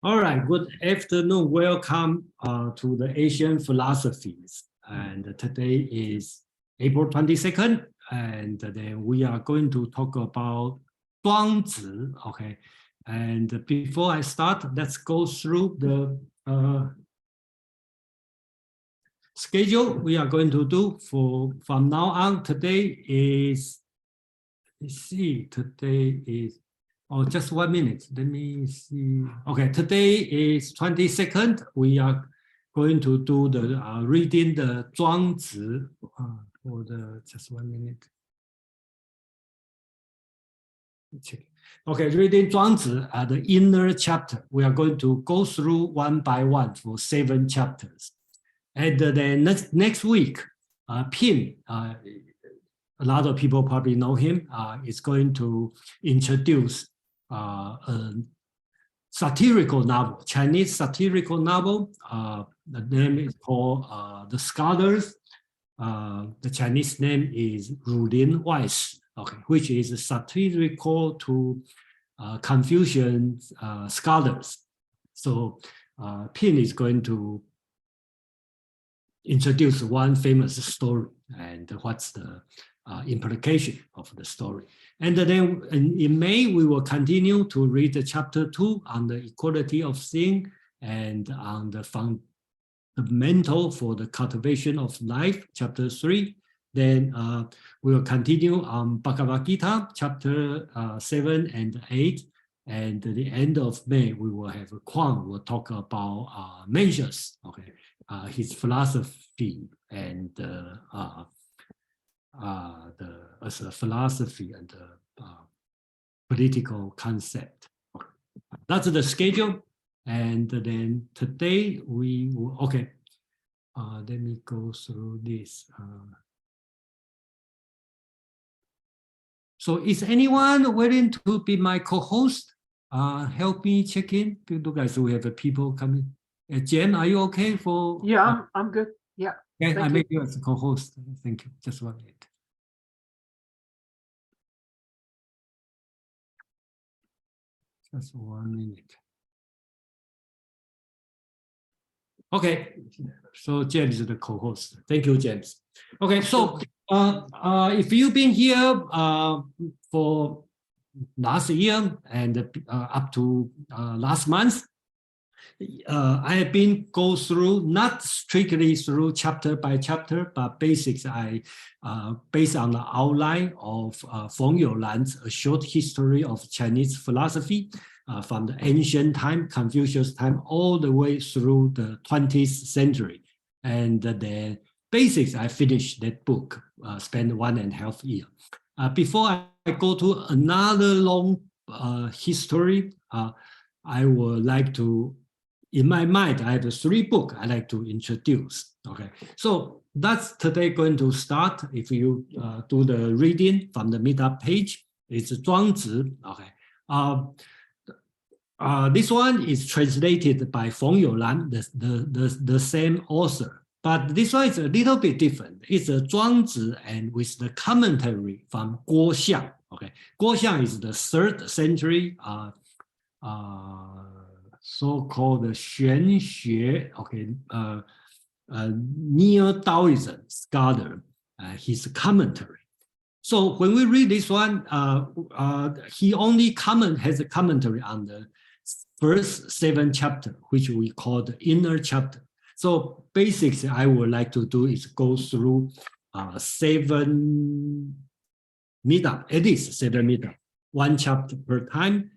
All right, good afternoon. Welcome to the Asian Philosophies. And today is April 22nd, and then we are going to talk about Zhuang Zi, okay? And before I start, let's go through the schedule we are going to do from now on. Today is, let's see, today is, oh, just 1 minute. Let me see. Okay, today is 22nd. We are going to do the reading the Zhuang Zi for the just 1 minute. Check. Okay, reading Zhuang Zi, the inner chapter. We are going to go through one by one for 7 chapters. And then next week, Pin, a lot of people probably know him, is going to introduce a satirical novel, Chinese satirical novel. The name is called The Scholars. The Chinese name is Rulin Weiss, okay, which is satirical to Confucian scholars. So Pin is going to introduce one famous story and what's the implication of the story. And then in May, we will continue to read the chapter 2 on the equality of sin and on the fundamental for the cultivation of life, chapter 3. Then we will continue on Bhagavad Gita, chapter 7 and 8. And at the end of May, we will have Kwang will talk about Mencius, okay, his philosophy and as a philosophy and political concept. Okay. That's the schedule. And then today we will, okay, let me go through this. So is anyone willing to be my co-host? Help me check in. Look, guys, we have people coming. Jen, are you okay for? Yeah, I'm good. Yeah. Okay, I make you as a co-host. Thank you. Just 1 minute. Just 1 minute. Okay, so James is the co-host. Thank you, James. Okay, so if you've been here for last year and up to last month, I have been go through, not strictly through chapter by chapter, but basics. I based on the outline of Feng Youlan's A Short History of Chinese Philosophy from the ancient time, Confucius time, all the way through the 20th century. And the basics, I finished that book, spent 1.5 years. Before I go to another long history, I would like to, in my mind, I have 3 books I like to introduce. Okay, so that's today going to start. If you do the reading from the meetup page, it's Zhuang Zi. Okay, this one is translated by Feng Youlan, the same author, but this one is a little bit different. It's a Zhuang Zi and with the commentary from Guo Xiang. Okay, Guo Xiang is the 3rd century. So-called Xuan Xue, okay, neo-Taoism scholar, his commentary. So when we read this one, he only has a commentary on the first 7 chapters, which we call the inner chapter. So basically, I would like to do is go through 7 meetup, at least 7 meetup, 1 chapter per time.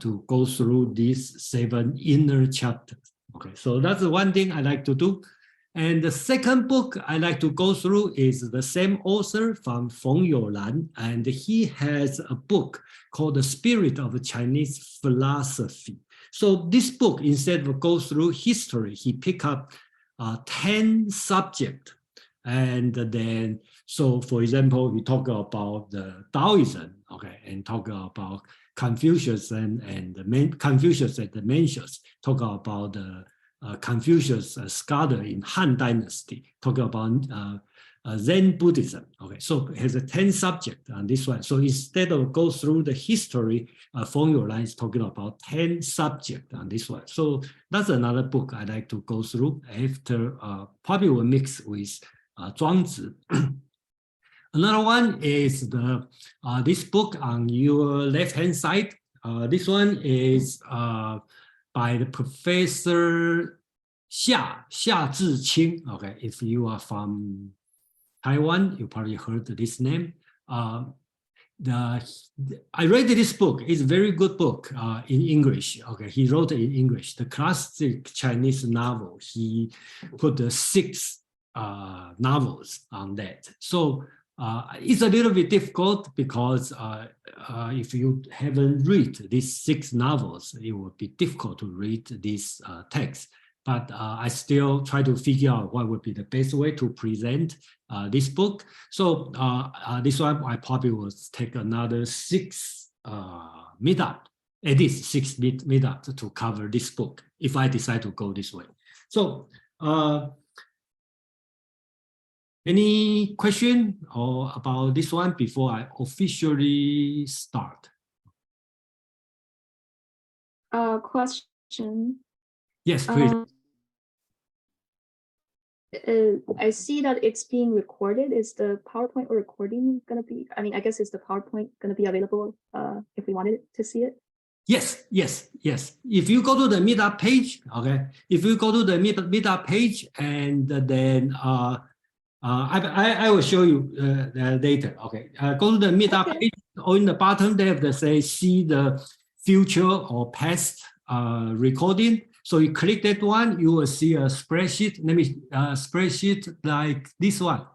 To go through these 7 inner chapters. Okay, so that's the one thing I like to do. And the second book I like to go through is the same author from Feng Youlan, and he has a book called The Spirit of Chinese Philosophy. So this book, instead of go through history, he pick up 10 subjects. And then, so for example, we talk about the Taoism, okay, and talk about Confucius and Confucius and the Mencius, talk about the Confucius scholar in Han Dynasty, talk about Zen Buddhism. Okay, so it has a 10 subject on this one. So instead of go through the history, Feng Youlan is talking about 10 subject on this one. So that's another book I like to go through after probably will mix with Zhuang Zi. Another one is this book on your left-hand side. This one is by the Professor Xia Zhiqing. Okay, if you are from Taiwan, you probably heard this name. I read this book. It's a very good book in English. Okay, he wrote it in English. The classic Chinese novel. He put 6 novels on that. So it's a little bit difficult because if you haven't read these 6 novels, it would be difficult to read this text. But I still try to figure out what would be the best way to present this book. So this one, I probably will take another 6 meetup, at least 6 meetup to cover this book if I decide to go this way. So any question or about this one before I officially start? Question. Yes, please. I see that it's being recorded. Is the PowerPoint or recording going to be, I mean, I guess is the PowerPoint going to be available if we wanted to see it? Yes. If you go to the meetup page, okay, if you go to the meetup page and then I will show you later, okay. Go to the meetup page, or in the bottom they have to say see the future or past recording. So you click that one, you will see a spreadsheet. Let me spreadsheet like this one.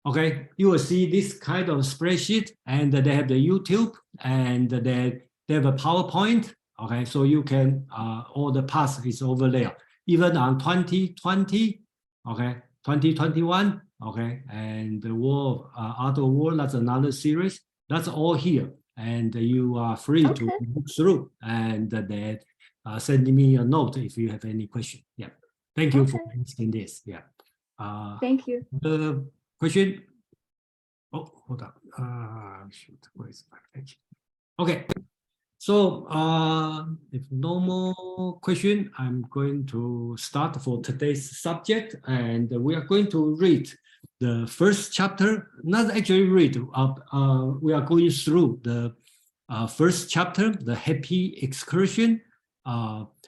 Okay, you will see this kind of spreadsheet, and they have the YouTube, and they have a PowerPoint. Okay, so you can all the past is over there. Even on 2020, okay, 2021, okay, and the war, other war, that's another series. That's all here, and you are free to look through and that. Send me a note if you have any question. Yeah, thank you for asking this. Yeah. Thank you. The question. Oh, hold on. Shoot, where is my page? Okay. So if no more question, I'm going to start for today's subject, and we are going to read the first chapter. Not actually read. We are going through the first chapter, the Happy Excursion.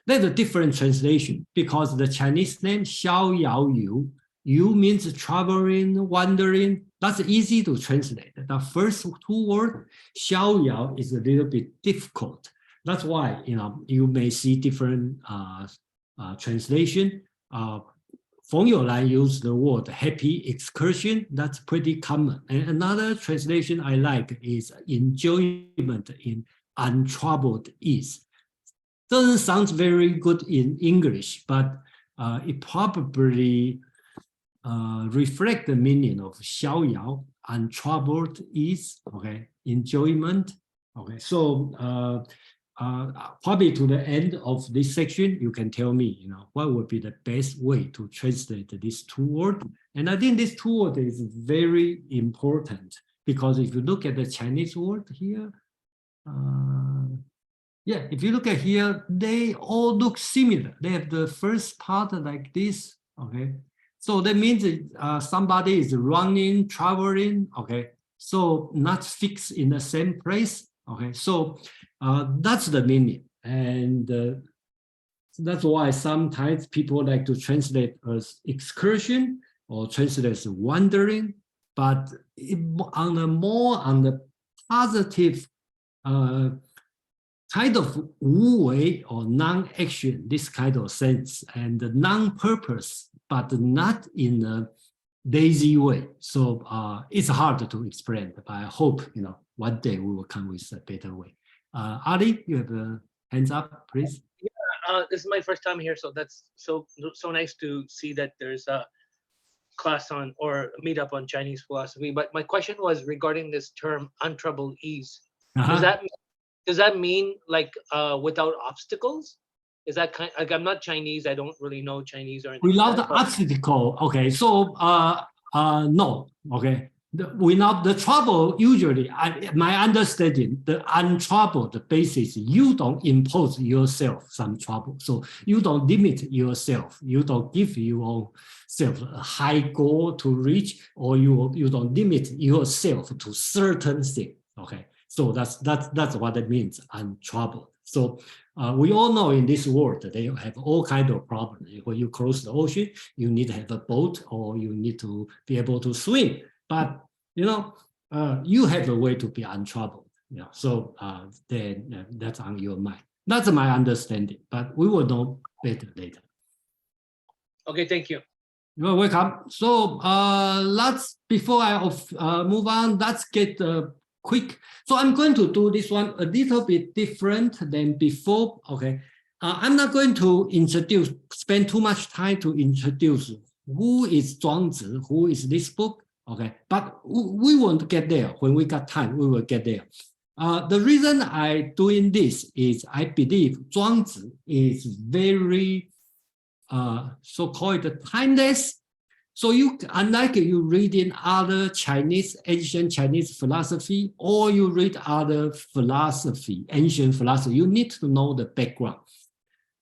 There's a different translation because the Chinese name Xiao Yao Yu, Yu means traveling, wandering. That's easy to translate. The first 2 words, Xiao Yao, is a little bit difficult. That's why you may see different translation. Feng Youlan used the word happy excursion. That's pretty common. And another translation I like is enjoyment in untroubled ease. Doesn't sound very good in English, but it probably reflects the meaning of xiao yao, untroubled ease, okay, enjoyment. Okay, so probably to the end of this section, you can tell me, what would be the best way to translate these 2 words. And I think this 2 words is very important because if you look at the Chinese word here, yeah, if you look at here, they all look similar. They have the first part like this, okay? So that means somebody is running, traveling, okay? So not fixed in the same place, okay? So that's the meaning. And that's why sometimes people like to translate as excursion or translate as wandering, but on the positive kind of wu wei or non-action, this kind of sense, and non-purpose, but not in a lazy way. So it's hard to explain, but I hope one day we will come with a better way. Ali, you have a hands up, please. Yeah, this is my first time here, so that's so nice to see that there's a class on or a meetup on Chinese philosophy. But my question was regarding this term untroubled ease. Does that mean like without obstacles? Is that like I'm not Chinese, I don't really know Chinese or anything. Without the obstacle, okay. So No, okay. Without the trouble, usually, my understanding, the untroubled basis, you don't impose yourself some trouble. So you don't limit yourself. You don't give yourself a high goal to reach, or you don't limit yourself to certain things. Okay, so that's what it means, untroubled. So we all know in this world they have all kinds of problems. When you cross the ocean, you need to have a boat, or you need to be able to swim. But you have a way to be untroubled. Yeah. So then that's on your mind. That's my understanding. But we will know better later. Okay, thank you. You're welcome. So before I move on, let's get quick. So I'm going to do this one a little bit different than before. Okay. I'm not going to spend too much time to introduce who is Zhuangzi, who is this book. Okay, but we won't get there. When we got time, we will get there. The reason I'm doing this is I believe Zhuangzi is very so-called timeless. So unlike you read in other ancient Chinese philosophy, or you read other philosophy, ancient philosophy, you need to know the background.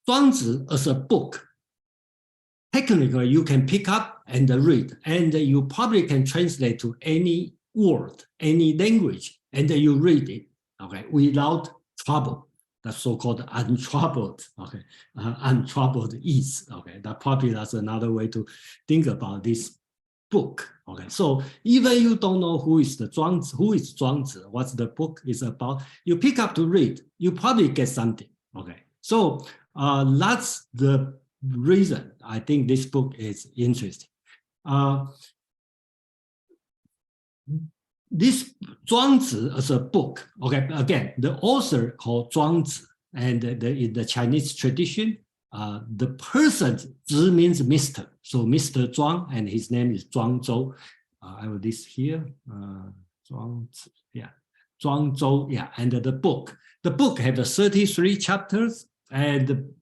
Zhuangzi as a book, technically, you can pick up and read, and you probably can translate to any word, any language, and you read it, okay, without trouble. That's so-called untroubled, okay, untroubled ease, okay. That's another way to think about this book, okay. So even you don't know who is Zhuangzi, what the book is about, you pick up to read, you probably get something, okay. So that's the reason I think this book is interesting. This Zhuangzi as a book, okay, again, the author called Zhuangzi, and in the Chinese tradition, the person, Zi means Mr. So Mr. Zhuang, and his name is Zhuangzhou. I have this here, Zhuangzi, yeah, Zhuangzhou, yeah, and the book has 33 chapters, and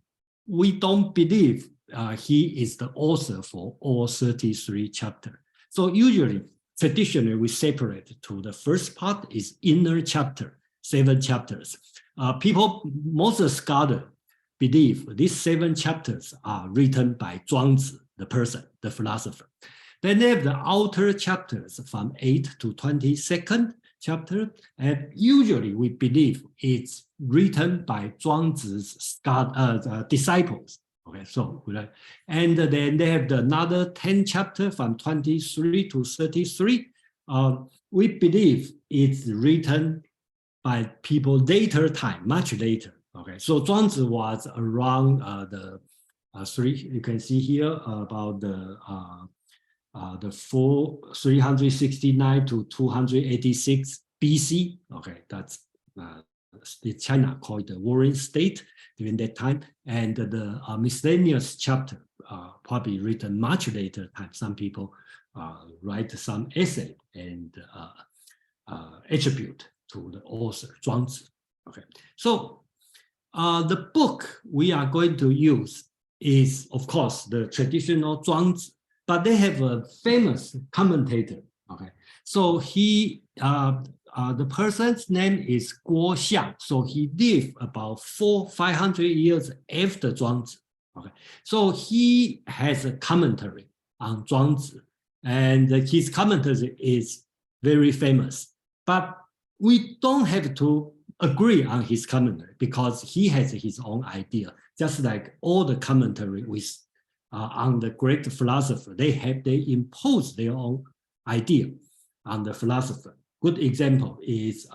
we don't believe he is the author for all 33 chapters. So usually, traditionally, we separate to the first part is inner chapter, 7 chapters. Most scholars believe these 7 chapters are written by Zhuangzi, the person, the philosopher. Then they have the outer chapters from 8 to 22nd chapter, and usually we believe it's written by Zhuangzi's disciples. Okay, so and then they have another 10 chapter from 23 to 33. We believe it's written by people later time, much later. Okay, so Zhuangzi was around the 3. You can see here about the 369 to 286 BC. Okay, that's China called the Warring State during that time, and the miscellaneous chapter probably written much later time. Some people write some essay and attribute to the author Zhuangzi. Okay, so the book we are going to use is, of course, the traditional Zhuangzi, but they have a famous commentator. Okay, so the person's name is Guo Xiang. So he lived about 400-500 years after Zhuangzi. Okay, so he has a commentary on Zhuangzi, and his commentary is very famous. But we don't have to agree on his commentary because he has his own idea. Just like all the commentary with on the great philosopher, they impose their own idea on the philosopher. Good example is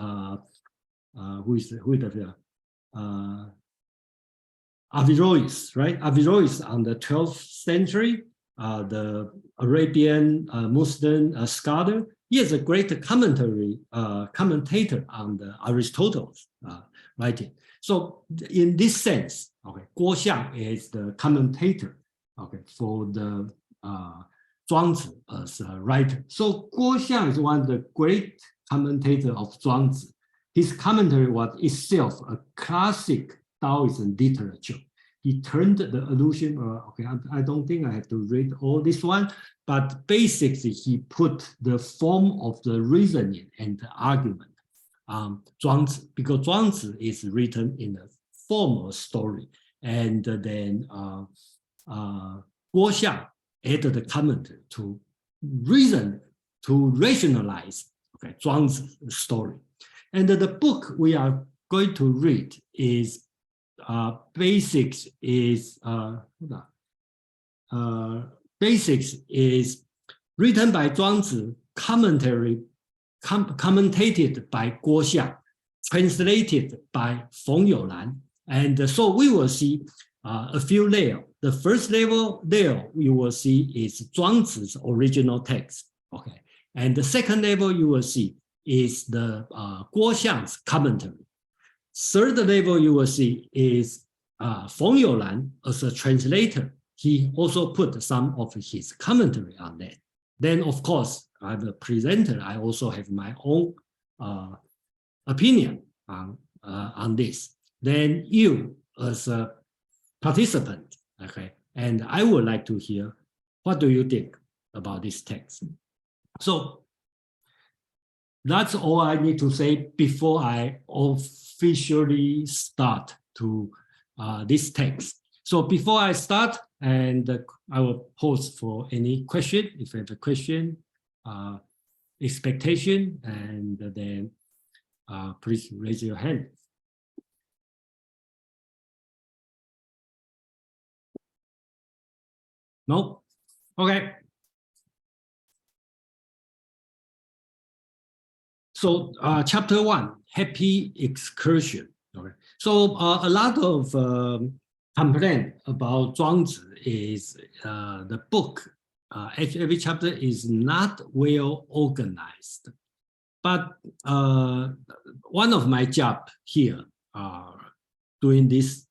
Averroes, right? Averroes on the 12th century, the Arabian Muslim scholar. He is a great commentator on the Aristotle's writing. So in this sense, okay, Guo Xiang is the commentator, okay, for the Zhuangzi as a writer. So Guo Xiang is one of the great commentators of Zhuangzi. His commentary was itself a classic Taoism literature. he turned the allusion, okay, I don't think I have to read all this one, but basically he put the form of the reasoning and the argument. Zhuangzi, because Zhuangzi is written in a formal story, and then Guo Xiang added the commentary to reason, to rationalize, okay, Zhuangzi's story. And the book we are going to read is basics is written by Zhuangzi, commentated by Guo Xiang, translated by Feng Youlan. And so we will see a few layers. The first layer you will see is Zhuangzi's original text. Okay. And the second level you will see is the Guo Xiang's commentary. Third level you will see is Feng Youlan as a translator. He also put some of his commentary on that. Then, of course, I'm a presenter. I also have my own opinion on this. Then you, as a participant, okay, and I would like to hear, what do you think about this text? So that's all I need to say before I officially start to this text. So before I start, and I will pause for any question, if you have a question, expectation, and then please raise your hand. No? Okay. So chapter 1, happy excursion. Okay. So a lot of complaint about Zhuangzi is the book, every chapter is not well organized. But one of my job here doing this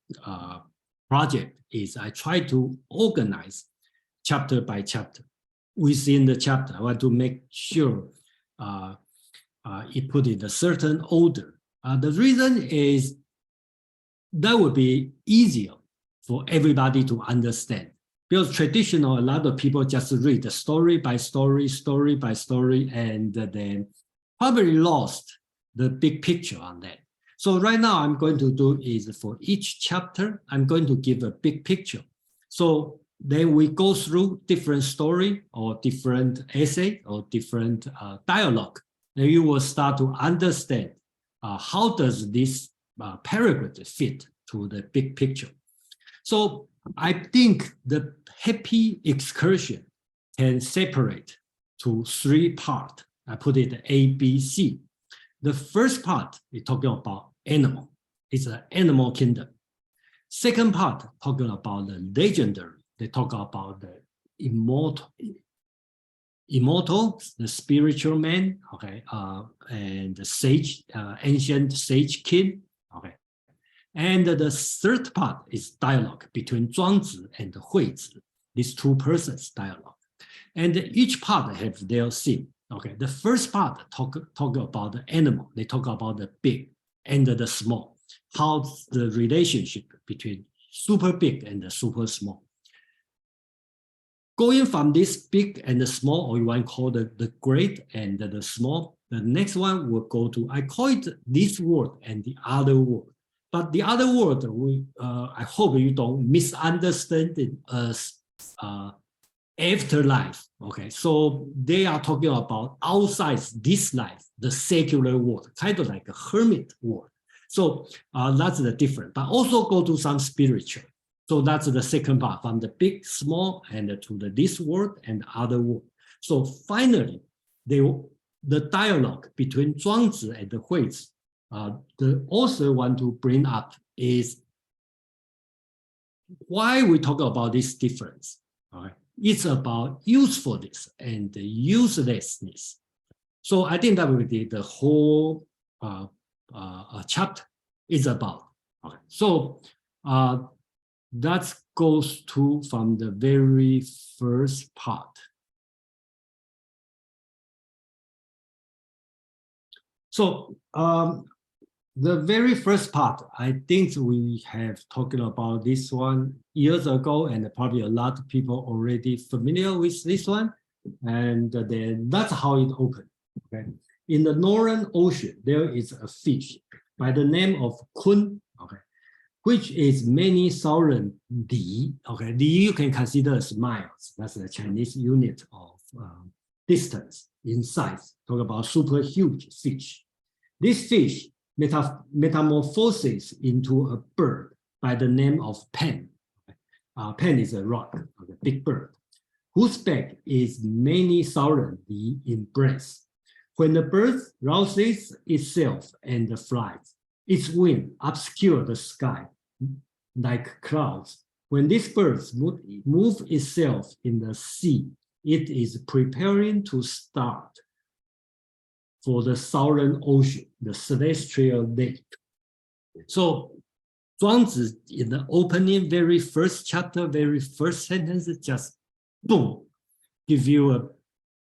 project is I try to organize chapter by chapter. Within the chapter, I want to make sure it put in a certain order. The reason is that would be easier for everybody to understand. Because traditional, a lot of people just read the story by story, story by story, and then probably lost the big picture on that. So right now I'm going to do is for each chapter, I'm going to give a big picture. So then we go through different story or different essay or different dialogue. Then you will start to understand how does this paragraph fit to the big picture. So I think the happy excursion can separate to 3 parts. I put it A, B, C. The first part is talking about animal. It's an animal kingdom. Second part talking about the legendary. They talk about the immortal, the spiritual man, okay, and the sage, ancient sage king, okay. And the third part is dialogue between Zhuangzi and Huizi, these 2 persons dialogue. And each part have their theme. Okay, the first part talk about the animal. They talk about the big and the small. How's the relationship between super big and the super small? Going from this big and the small, or you want to call the great and the small, the next one will go to, I call it this world and the other world. But the other world, I hope you don't misunderstand it as afterlife. Okay, so they are talking about outside this life, the secular world, kind of like a hermit world. So that's the difference, but also go to some spiritual. So that's the second part, from the big, small, and to this world and other world. So finally, the dialogue between Zhuangzi and the Huizi, the author want to bring up is why we talk about this difference. All right. It's about usefulness and uselessness. So I think that will be the whole chapter is about. Okay. So that goes to from the very first part. So The very first part, I think we have talked about this one years ago, and probably a lot of people already familiar with this one. And then that's how it opened. Okay. In the Northern Ocean, there is a fish by the name of kun, okay, which is many thousand li. Okay, li you can consider as miles. That's the Chinese unit of distance in size. Talk about super huge fish. This fish metamorphoses into a bird by the name of pen. Pen is a rock, a big bird, whose back is many thousand li in breadth. When the bird rouses itself and flies, its wing obscures the sky like clouds. When this bird moves itself in the sea, it is preparing to start for the Southern Ocean, the celestial lake. So Zhuangzi, in the opening, very first chapter, very first sentence, just boom, give you a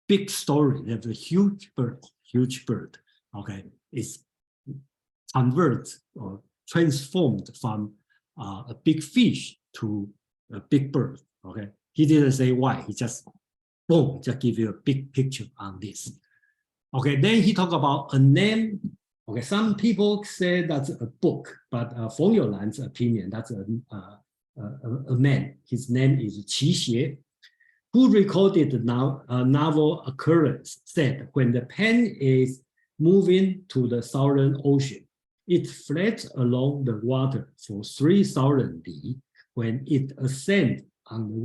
big story. There's a huge bird, okay, is converted or transformed from a big fish to a big bird, okay. He didn't say why, he just, boom, just give you a big picture on this. Okay, then he talked about a name. Okay, some people say that's a book, but from your land's opinion, that's a man. His name is Qi Xie, who recorded the novel occurrence, said when the pen is moving to the Southern Ocean, it fled along the water for 3,000 li. When it ascended on the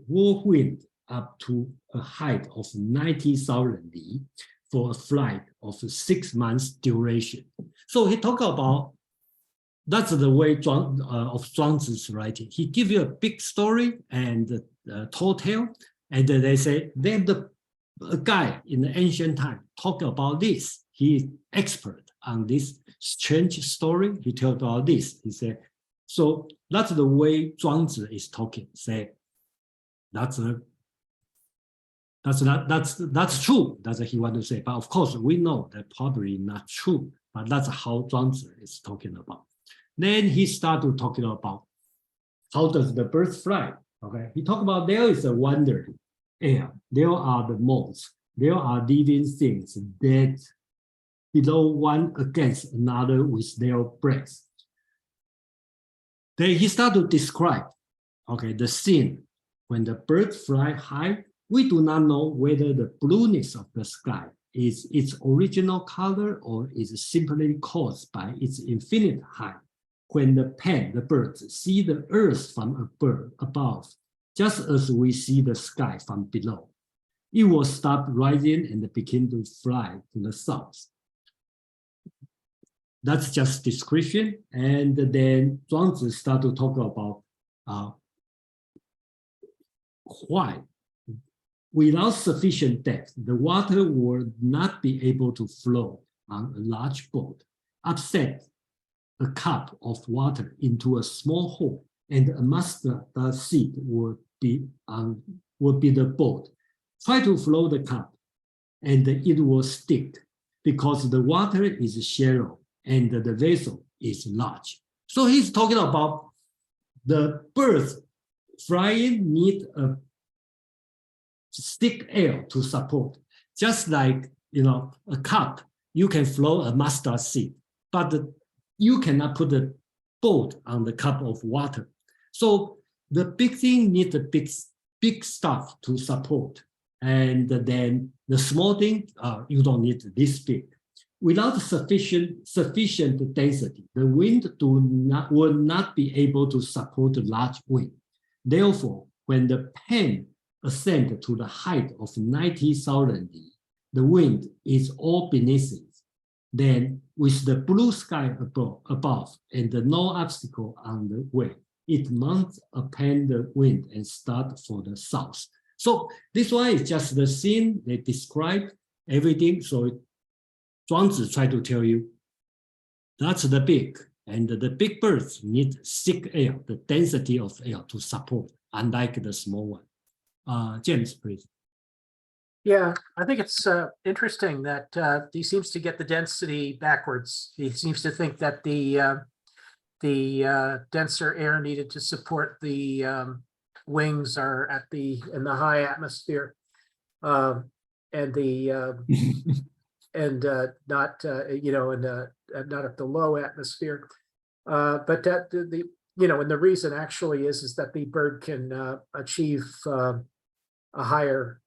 whirlwind up to a height of 90,000 li, for a flight of 6 months duration. So he talked about, that's the way of Zhuangzi's writing. He gives you a big story and tall tale, and then they say, then a guy in the ancient time talked about this. He is expert on this strange story. He talked about this. He said, so that's the way Zhuangzi is talking. Say, that's true. That's what he want to say. But of course, we know that probably not true. But that's how Zhuangzi is talking about. Then he started talking about how does the bird fly. Okay, he talked about there is a wonder air. There are the moths. There are living things that below one against another with their breath. Then he started to describe, okay, the scene when the birds fly high. We do not know whether the blueness of the sky is its original color or is simply caused by its infinite height. When the birds see the earth from above, just as we see the sky from below, it will stop rising and begin to fly to the south. That's just description. And then Zhuangzi started to talk about why. Without sufficient depth, the water will not be able to flow on a large boat. Upset a cup of water into a small hole, and a mustard seed will be the boat. Try to flow the cup, and it will stick because the water is shallow and the vessel is large. So he's talking about the birds flying need a stick air to support. Just like, a cup, you can flow a mustard seed, but you cannot put a boat on the cup of water. So the big thing needs a big stuff to support. And then the small thing, you don't need this big. Without sufficient density, the wind will not be able to support a large wind. Therefore, when the pen ascend to the height of 90,000 li, the wind is all beneath it. Then, with the blue sky above and no obstacle on the way, it mounts upon the wind and start for the south. So this one is just the scene. They describe everything. So Zhuangzi tried to tell you that's the big, and the big birds need thick air, the density of air to support, unlike the small one. James, please. Yeah, I think it's interesting that he seems to get the density backwards. He seems to think that the denser air needed to support the wings are in the high atmosphere, and not not at the low atmosphere. But that and the reason actually is that the bird can achieve a higher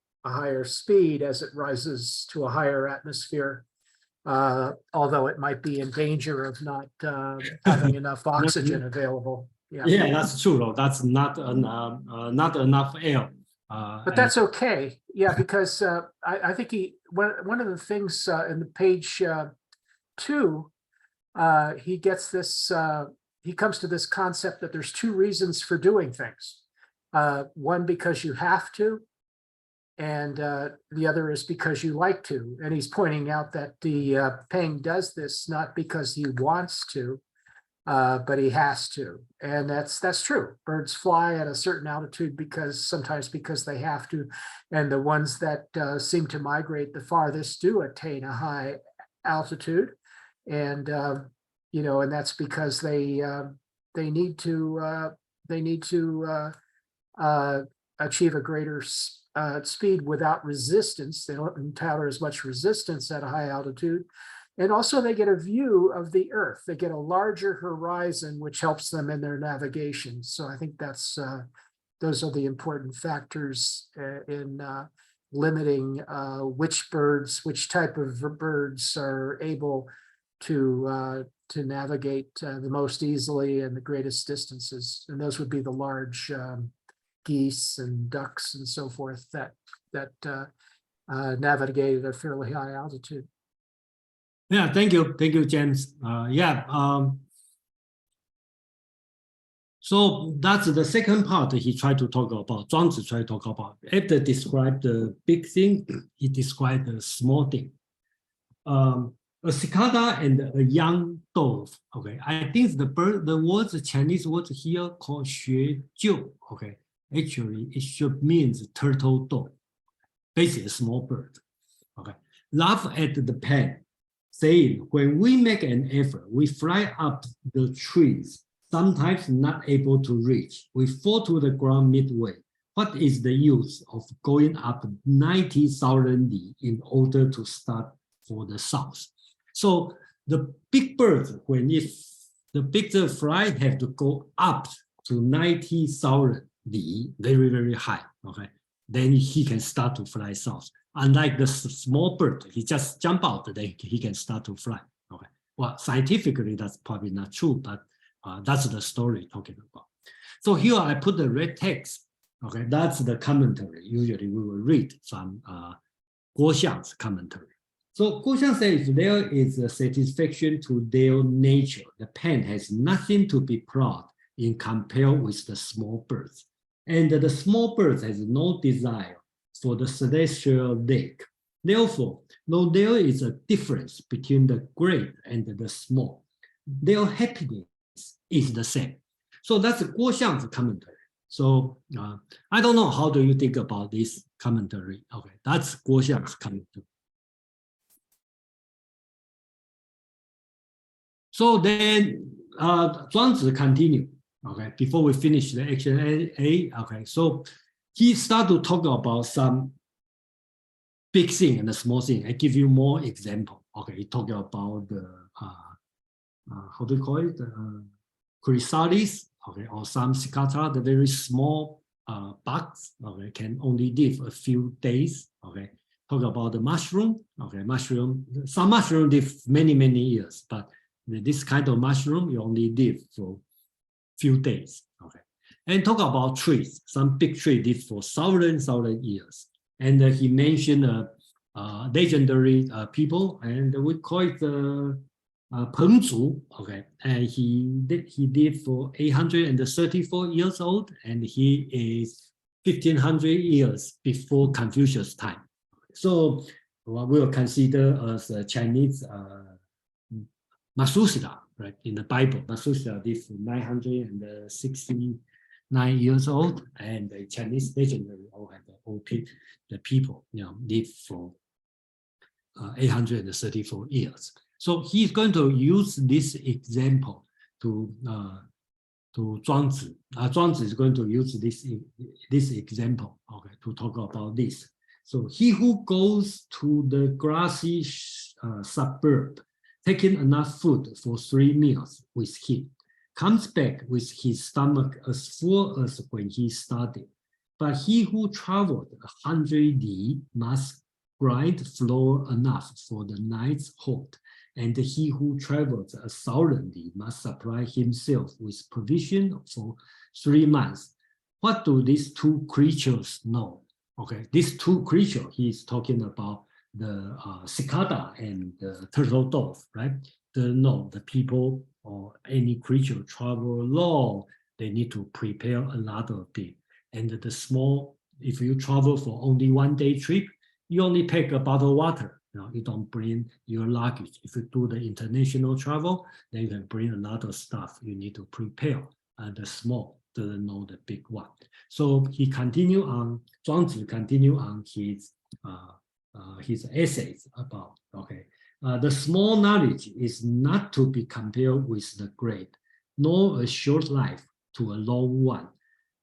speed as it rises to a higher atmosphere, although it might be in danger of not having enough oxygen available. Yeah, Yeah, that's true. Though. That's not not enough air. but that's okay. Yeah, because I think one of the things in the page 2, he gets this. He comes to this concept that there's 2 reasons for doing things. One, because you have to, and the other is because you like to. And he's pointing out that the Peng does this not because he wants to, but he has to. And that's true. Birds fly at a certain altitude sometimes because they have to. And the ones that seem to migrate the farthest do attain a high altitude. And and that's because they need to achieve a greater speed without resistance. They don't encounter as much resistance at a high altitude. And also they get a view of the Earth. They get a larger horizon, which helps them in their navigation. So I think those are the important factors in limiting which type of birds are able to navigate the most easily and the greatest distances. And those would be the large geese and ducks and so forth that navigate at a fairly high altitude. Yeah, thank you, James. So that's the second part he tried to talk about. Zhuangzi tried to talk about. After describe the big thing, he described the small thing. A cicada and a young dove. Okay, I think the Chinese word here called 学究. Okay, actually it should means turtle dove, basically a small bird. Okay, laugh at the pen, saying when we make an effort, we fly up the trees, sometimes not able to reach. We fall to the ground midway. What is the use of going up 90,000 li in order to start for the south? So the big birds, the bigger fly, have to go up to 90,000 li, very, very high. Okay, then he can start to fly south. Unlike the small bird, he just jump out, then he can start to fly. Okay, well, scientifically that's probably not true, but that's the story talking about. So here I put the red text. Okay, that's the commentary. Usually we will read from Guo Xiang's commentary. So Guo Xiang says there is a satisfaction to their nature. The pen has nothing to be proud in compared with the small birds. And the small birds has no desire for the celestial lake. Therefore, though there is a difference between the great and the small, their happiness is the same. So that's Guo Xiang's commentary. So I don't know, how do you think about this commentary? Okay, that's Guo Xiang's commentary. So then Zhuangzi continue, okay, before we finish the action A, okay, so he started to talk about some big thing and the small thing. I give you more example. Okay, he talked about the, how do you call it? Chrysalis, okay, or some cicada, the very small bugs, okay, can only live a few days, okay. Talk about the mushroom, okay, some mushroom live many, many years, but this kind of mushroom, you only live for few days, okay. And talk about trees, some big tree live for thousands years. And he mentioned legendary people, and we call it Peng Zhu, okay. And he lived for 834 years old, and he is 1500 years before Confucius' time. So what we will consider as a Chinese Methuselah, right? In the Bible, Methuselah lived 969 years old, and the Chinese legendary all have the people, live for 834 years. So he's going to use this example to Zhuangzi. Zhuangzi is going to use this example, okay, to talk about this. So he who goes to the grassy suburb, taking enough food for 3 meals with him, comes back with his stomach as full as when he started. But he who traveled 100 li must grind flour enough for the night's halt, and he who travels 1,000 li must supply himself with provision for 3 months. What do these 2 creatures know? Okay, these 2 creatures, he's talking about the cicada and the turtle dove, right? The people or any creature travel long, they need to prepare a lot of things. And the small, if you travel for only 1 day trip, you only pack a bottle of water. You don't bring your luggage. If you do the international travel, then you can bring a lot of stuff you need to prepare. And the small doesn't know the big one. So he continue on, Zhuangzi continue on his essays about, okay, the small knowledge is not to be compared with the great, nor a short life to a long one.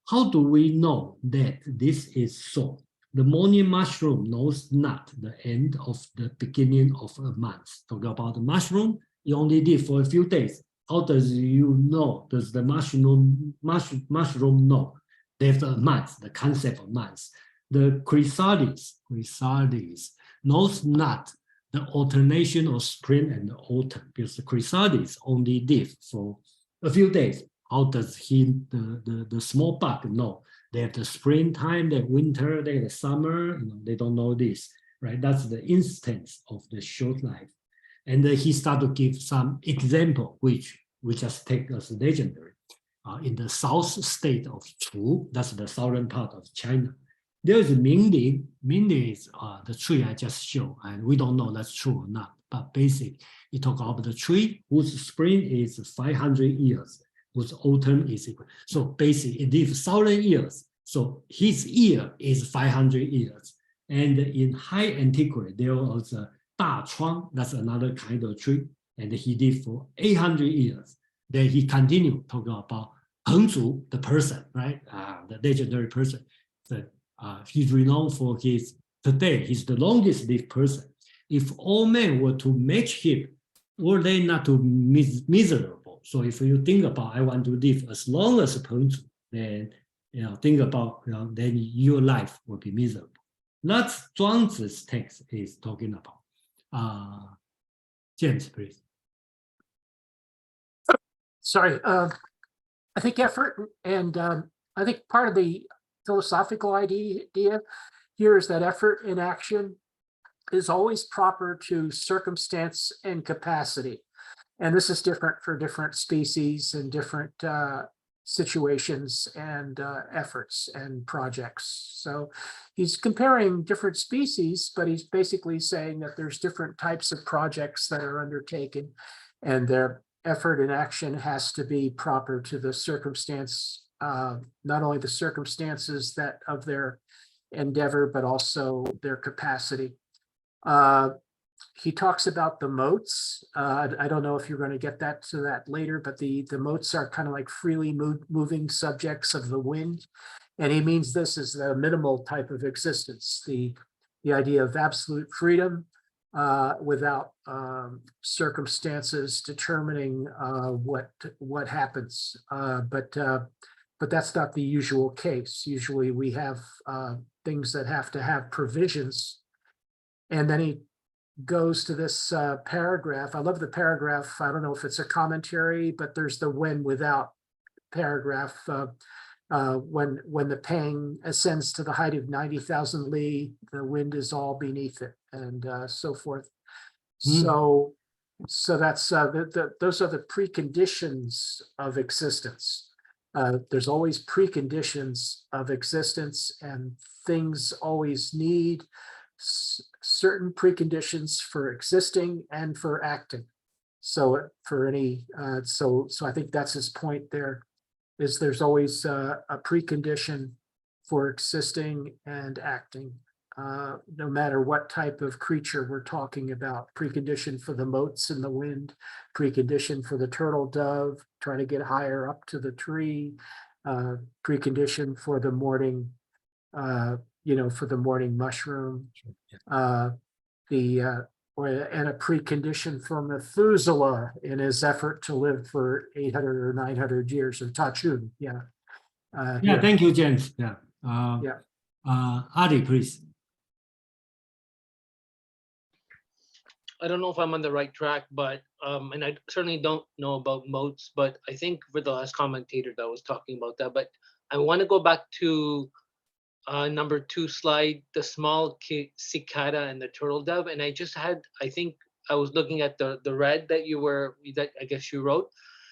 How do we know that this is so? The morning mushroom knows not the end of the beginning of a month. Talk about the mushroom, you only live for a few days. How does you know? Does the mushroom know? There's a month, the concept of months. The chrysalis knows not the alternation of spring and autumn, because the chrysalis only live for a few days. How does the small bug know? They have the springtime, the winter, they have the summer, they don't know this, right? That's the instance of the short life. And he started to give some example, which we just take as legendary. In the south state of Chu, that's the southern part of China, there is Mingli. Mingli is the tree I just showed, and we don't know that's true or not, but basically, you talk about the tree whose spring is 500 years, whose autumn is equal. So basically, it lives 1,000 years. So his year is 500 years. And in high antiquity, there was a Da Chuang, that's another kind of tree, and he lived for 800 years. Then he continued talking about Pengzu, the person, right? The legendary person. So, he's renowned for today, he's the longest lived person. If all men were to match him, were they not to miserable? So if you think about, I want to live as long as Pengzu, then think about, then your life will be miserable. That's Zhuangzi's text is talking about. James, please. Sorry, I think effort, and I think part of the philosophical idea here is that effort in action is always proper to circumstance and capacity. And this is different for different species and different situations and efforts and projects. So he's comparing different species, but he's basically saying that there's different types of projects that are undertaken, and their effort and action has to be proper to the circumstance, not only the circumstances that of their endeavor, but also their capacity. He talks about the motes. I don't know if you're going to get to that later, but the motes are kind of like freely moving subjects of the wind. And he means this is the minimal type of existence, the idea of absolute freedom without circumstances determining what happens. But that's not the usual case. Usually we have things that have to have provisions. And then he goes to this paragraph. I love the paragraph. I don't know if it's a commentary, but there's the when without paragraph. When the pang ascends to the height of 90,000 li, the wind is all beneath it, and so forth. So that's those are the preconditions of existence. There's always preconditions of existence, and things always need certain preconditions for existing and for acting. So for any, so I think that's his point there, is there's always a precondition for existing and acting, no matter what type of creature we're talking about. Precondition for the motes in the wind, precondition for the turtle dove, trying to get higher up to the tree, precondition for the morning, for the morning mushroom, and a precondition for Methuselah in his effort to live for 800 or 900 years of Ta Ching. Yeah, here. thank you, James. Yeah. Adi, please. I don't know if I'm on the right track, but and I certainly don't know about moats, but I think for the last commentator that was talking about that, but I want to go back to number 2 slide, the small cicada and the turtle dove, and I think I was looking at the red that I guess you wrote.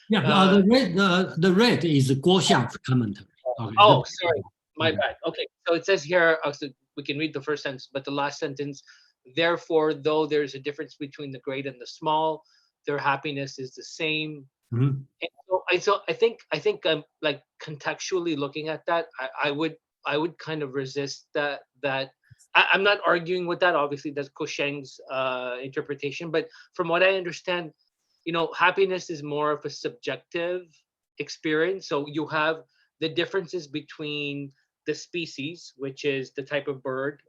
Yeah, the red is Guo Xiang's commentary. Okay. Oh, sorry, my bad. Okay, so it says here, so we can read the first sentence, but the last sentence, therefore, though there's a difference between the great and the small, their happiness is the same. Mhm. And so I think I'm like contextually looking at that. I would kind of resist that. I'm not arguing with that. Obviously, that's Ko Sheng's interpretation. But from what I understand, happiness is more of a subjective experience. So you have the differences between the species, which is the type of bird,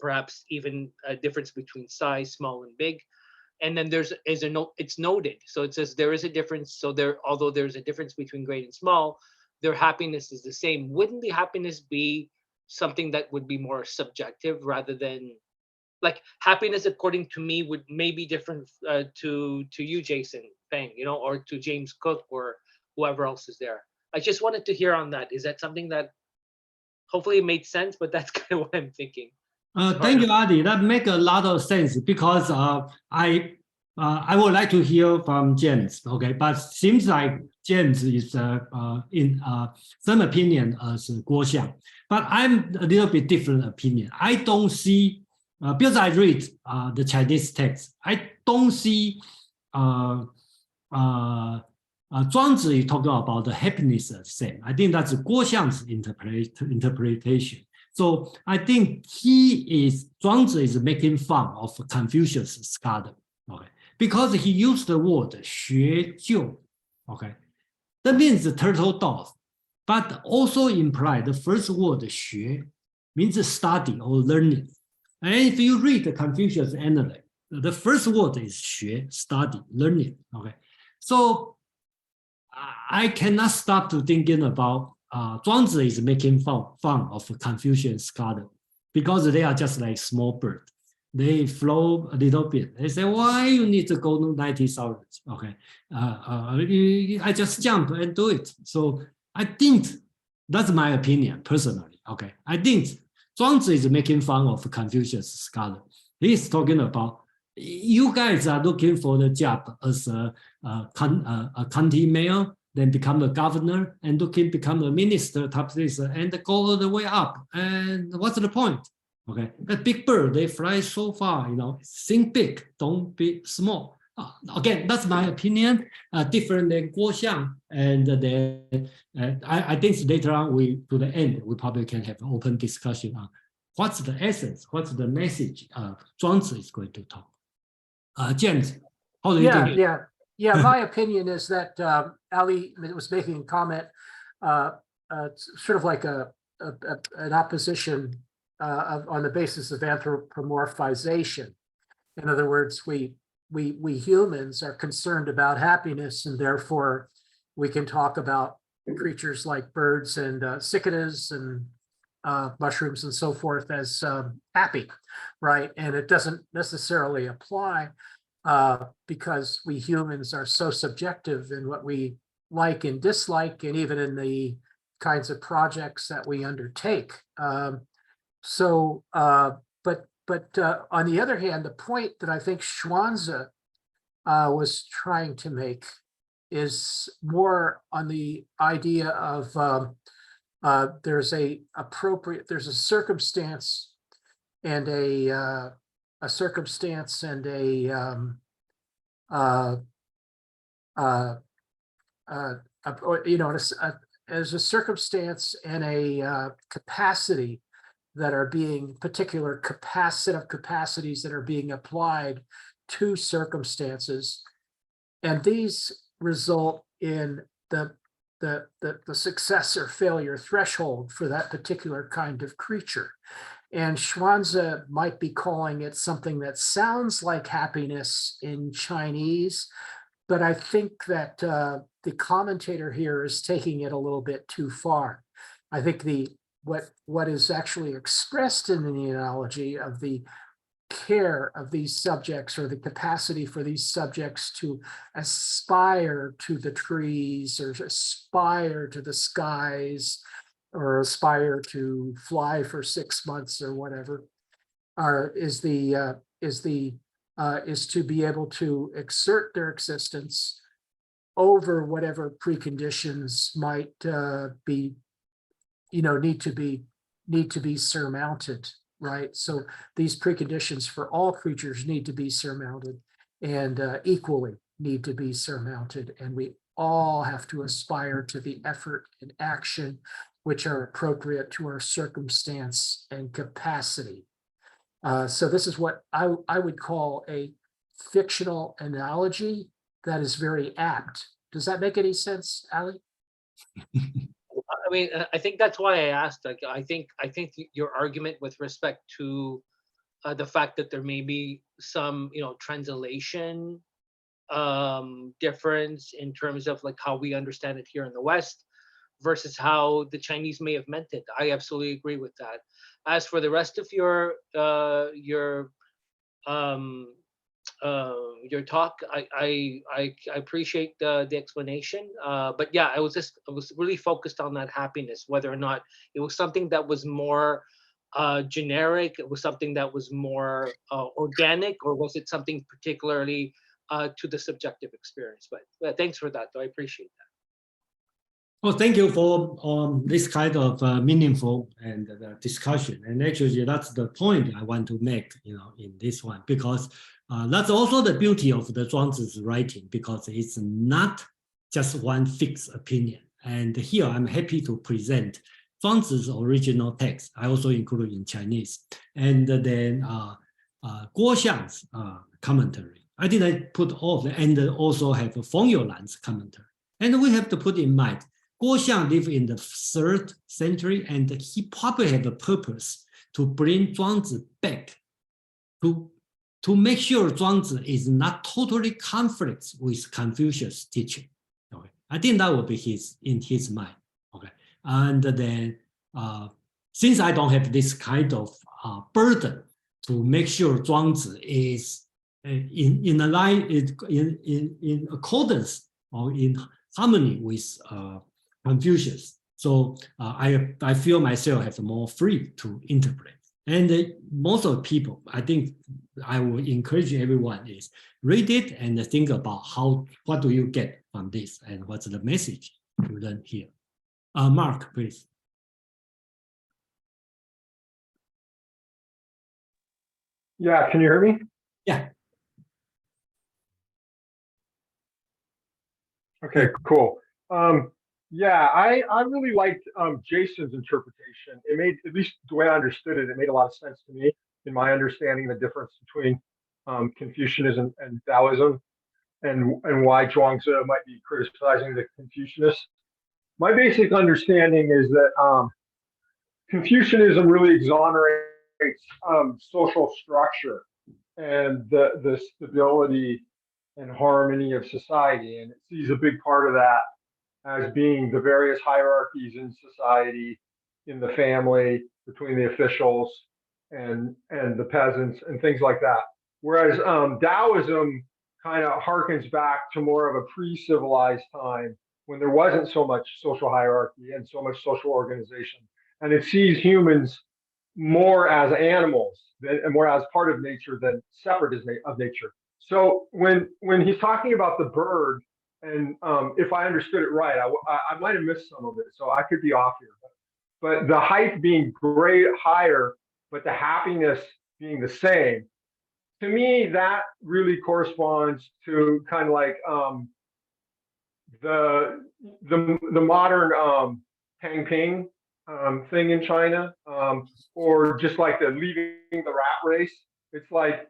perhaps even a difference between size, small and big. And then it's noted. So it says there is a difference. So although there's a difference between great and small, their happiness is the same. Wouldn't the happiness be something that would be more subjective rather than, like, happiness according to me would maybe different to you, Jason Feng, or to James Cook or whoever else is there. I just wanted to hear on that. Is that something that hopefully it made sense, but that's kind of what I'm thinking. Thank you, Adi. That makes a lot of sense because I would like to hear from James. Okay, but seems like James is in some opinion as Guo Xiang, but I'm a little bit different opinion. I don't see because I read the Chinese text. I don't see Zhuangzi talking about the happiness the same. I think that's Guo Xiang's interpretation. So I think Zhuangzi is making fun of Confucius scholar, okay, because he used the word 学究, okay, that means the turtle dove, but also imply the first word 学 means study or learning. And if you read the Confucius Analect, the first word is 学, study, learning, okay. So I cannot stop to thinking about Zhuangzi is making fun of Confucian scholar because they are just like small bird. They flow a little bit. They say, why you need to go to 90,000? Okay, I just jump and do it. So I think that's my opinion personally. Okay, I think Zhuangzi is making fun of Confucius scholar. He's talking about you guys are looking for the job as a county mayor, then become a governor, and become a minister, top this, and go all the way up. And what's the point? Okay, a big bird, they fly so far, think big, don't be small. Again, that's my opinion, different than Guo Xiang. And then I think later on, to the end, we probably can have an open discussion on what's the essence, what's the message Zhuangzi is going to talk. James, how do you think? Yeah. My opinion is that Ali was making a comment, sort of like an opposition on the basis of anthropomorphization. In other words, we humans are concerned about happiness, and therefore we can talk about creatures like birds and cicadas and mushrooms and so forth as happy, right? And it doesn't necessarily apply because we humans are so subjective in what we like and dislike, and even in the kinds of projects that we undertake. But on the other hand, the point that I think Zhuangzi was trying to make is more on the idea of there's a circumstance and a as a circumstance and a capacity that are being particular set of capacities that are being applied to circumstances, and these result in the success or failure threshold for that particular kind of creature. And Zhuangzi might be calling it something that sounds like happiness in Chinese, but I think that the commentator here is taking it a little bit too far. I think what is actually expressed in the analogy of the care of these subjects, or the capacity for these subjects to aspire to the trees, or aspire to the skies, or aspire to fly for 6 months or whatever, is to be able to exert their existence over whatever preconditions might be, need to be surmounted, right? So these preconditions for all creatures need to be surmounted, and equally need to be surmounted. And we all have to aspire to the effort and action which are appropriate to our circumstance and capacity. So this is what I would call a fictional analogy that is very apt. Does that make any sense, Ali? I mean, I think that's why I asked. Like, I think your argument with respect to the fact that there may be some, translation difference in terms of like how we understand it here in the West versus how the Chinese may have meant it. I absolutely agree with that. As for the rest of your talk, I appreciate the explanation. But yeah, I was really focused on that happiness, whether or not it was something that was more generic, it was something that was more organic, or was it something particularly to the subjective experience? But thanks for that, though. I appreciate that. Well, thank you for this kind of meaningful and discussion. And actually, that's the point I want to make, in this one, because that's also the beauty of the Zhuangzi's writing, because it's not just one fixed opinion. And here I'm happy to present Zhuangzi's original text. I also include in Chinese, and then Guo Xiang's commentary. I didn't put all of them, and also have Feng Youlan's commentary. And we have to put in mind, Guo Xiang lived in the 3rd century, and he probably had a purpose to bring Zhuangzi back to make sure Zhuangzi is not totally conflicts with Confucius' teaching. Okay, I think that would be in his mind. Okay, and then since I don't have this kind of burden to make sure Zhuangzi is in accordance or in harmony with Confucius, so I feel myself have more free to interpret. And most of the people, I think I will encourage everyone is read it and think about what do you get from this, and what's the message you learn here. Mark, please. Yeah, can you hear me? Yeah. Okay, cool. Yeah, I really liked Jason's interpretation. It made, at least the way I understood it, it made a lot of sense to me in my understanding the difference between Confucianism and Taoism, and why Zhuangzi might be criticizing the Confucianists. My basic understanding is that Confucianism really exonerates social structure and the stability and harmony of society, and it sees a big part of that as being the various hierarchies in society, in the family, between the officials and the peasants and things like that. Whereas Taoism kind of harkens back to more of a pre-civilized time when there wasn't so much social hierarchy and so much social organization. And it sees humans more as animals and more as part of nature than separate of nature. So when he's talking about the bird, and if I understood it right, I might have missed some of it, so I could be off here. But the height being higher, but the happiness being the same, to me, that really corresponds to kind of like the modern Tang Ping thing in China, or just like the leaving the rat race. It's like,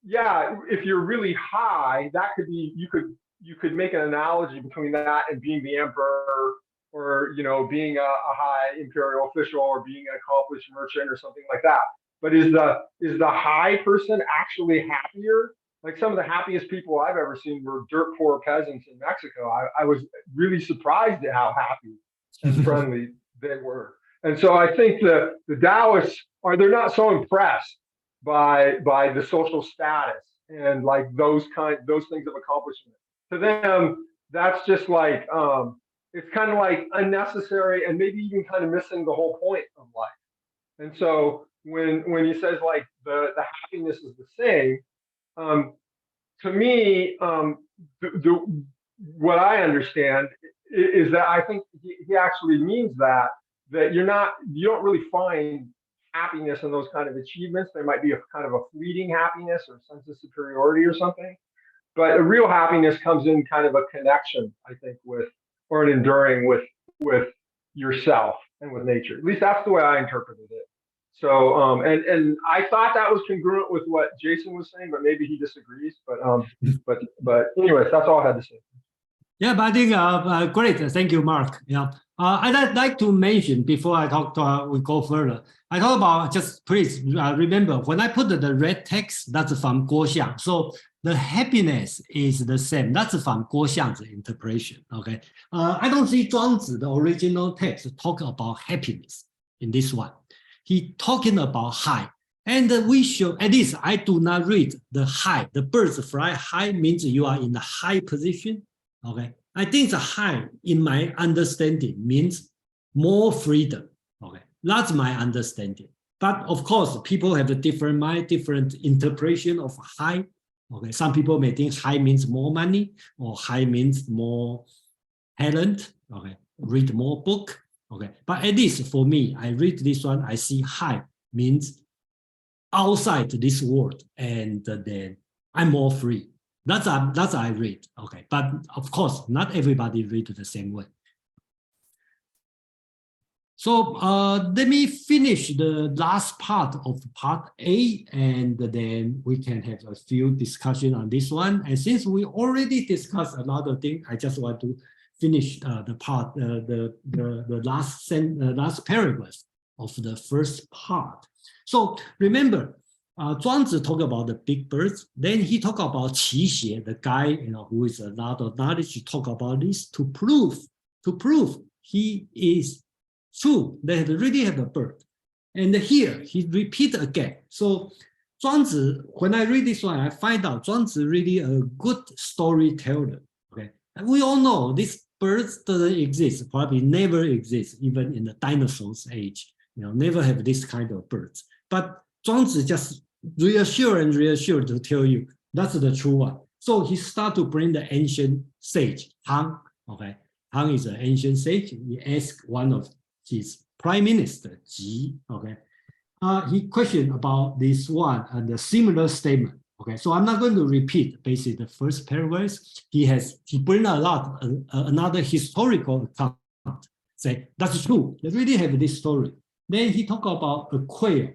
yeah, if you're really high, that could be, you could make an analogy between that and being the emperor, or being a high imperial official, or being an accomplished merchant or something like that. But is the high person actually happier? Like, some of the happiest people I've ever seen were dirt poor peasants in Mexico. I was really surprised at how happy and friendly they were. And so I think the Taoists they're not so impressed by the social status and like those things of accomplishment. To them, that's just like it's kind of like unnecessary, and maybe even kind of missing the whole point of life. And so when he says like the happiness is the same, to me, what I understand is that I think he actually means that you don't really find happiness in those kind of achievements. There might be a kind of a fleeting happiness or sense of superiority or something, but a real happiness comes in kind of a connection, I think, or an enduring with yourself and with nature. At least that's the way I interpreted it. So, and I thought that was congruent with what Jason was saying, but maybe he disagrees. But anyways, that's all I had to say. Yeah, but I think great. Thank you, Mark. Yeah, I'd like to mention before I talk. We go further. I talk about, just please remember, when I put the red text, that's from Guo Xiang. So the happiness is the same. That's from Guo Xiang's interpretation. Okay, I don't see Zhuangzi, the original text, talk about happiness in this one. He talking about high, and we should, at least I do not read the high. The birds fly high means you are in a high position. Okay, I think the high, in my understanding, means more freedom. Okay, that's my understanding. But of course, people have a different mind, different interpretation of high. Okay, some people may think high means more money, or high means more talent. Okay, read more book. Okay, but at least for me, I read this one, I see high means outside this world, and then I'm more free. That's I read. Okay, but of course, not everybody read the same way. So let me finish the last part of part A, and then we can have a few discussion on this one. And since we already discussed another thing, I just want to finish the part, the last paragraph of the first part. So remember, Zhuangzi talk about the big birds. Then he talk about Qi Xie, the guy who is a lot of knowledge. He talk about this to prove he is true. They really have a bird. And here he repeat again. So Zhuangzi, when I read this one, I find out Zhuangzi really a good storyteller. Okay, and we all know this birds doesn't exist, probably never exist, even in the dinosaurs age. Never have this kind of birds. But Zhuangzi just reassure to tell you that's the true one. So he start to bring the ancient sage, Han. Okay, Han is an ancient sage. He asked one of his prime minister, Ji. Okay, he questioned about this one and a similar statement. Okay, so I'm not going to repeat basically the first paragraph. He bring another historical account. Say that's true. They really have this story. Then he talk about a quail.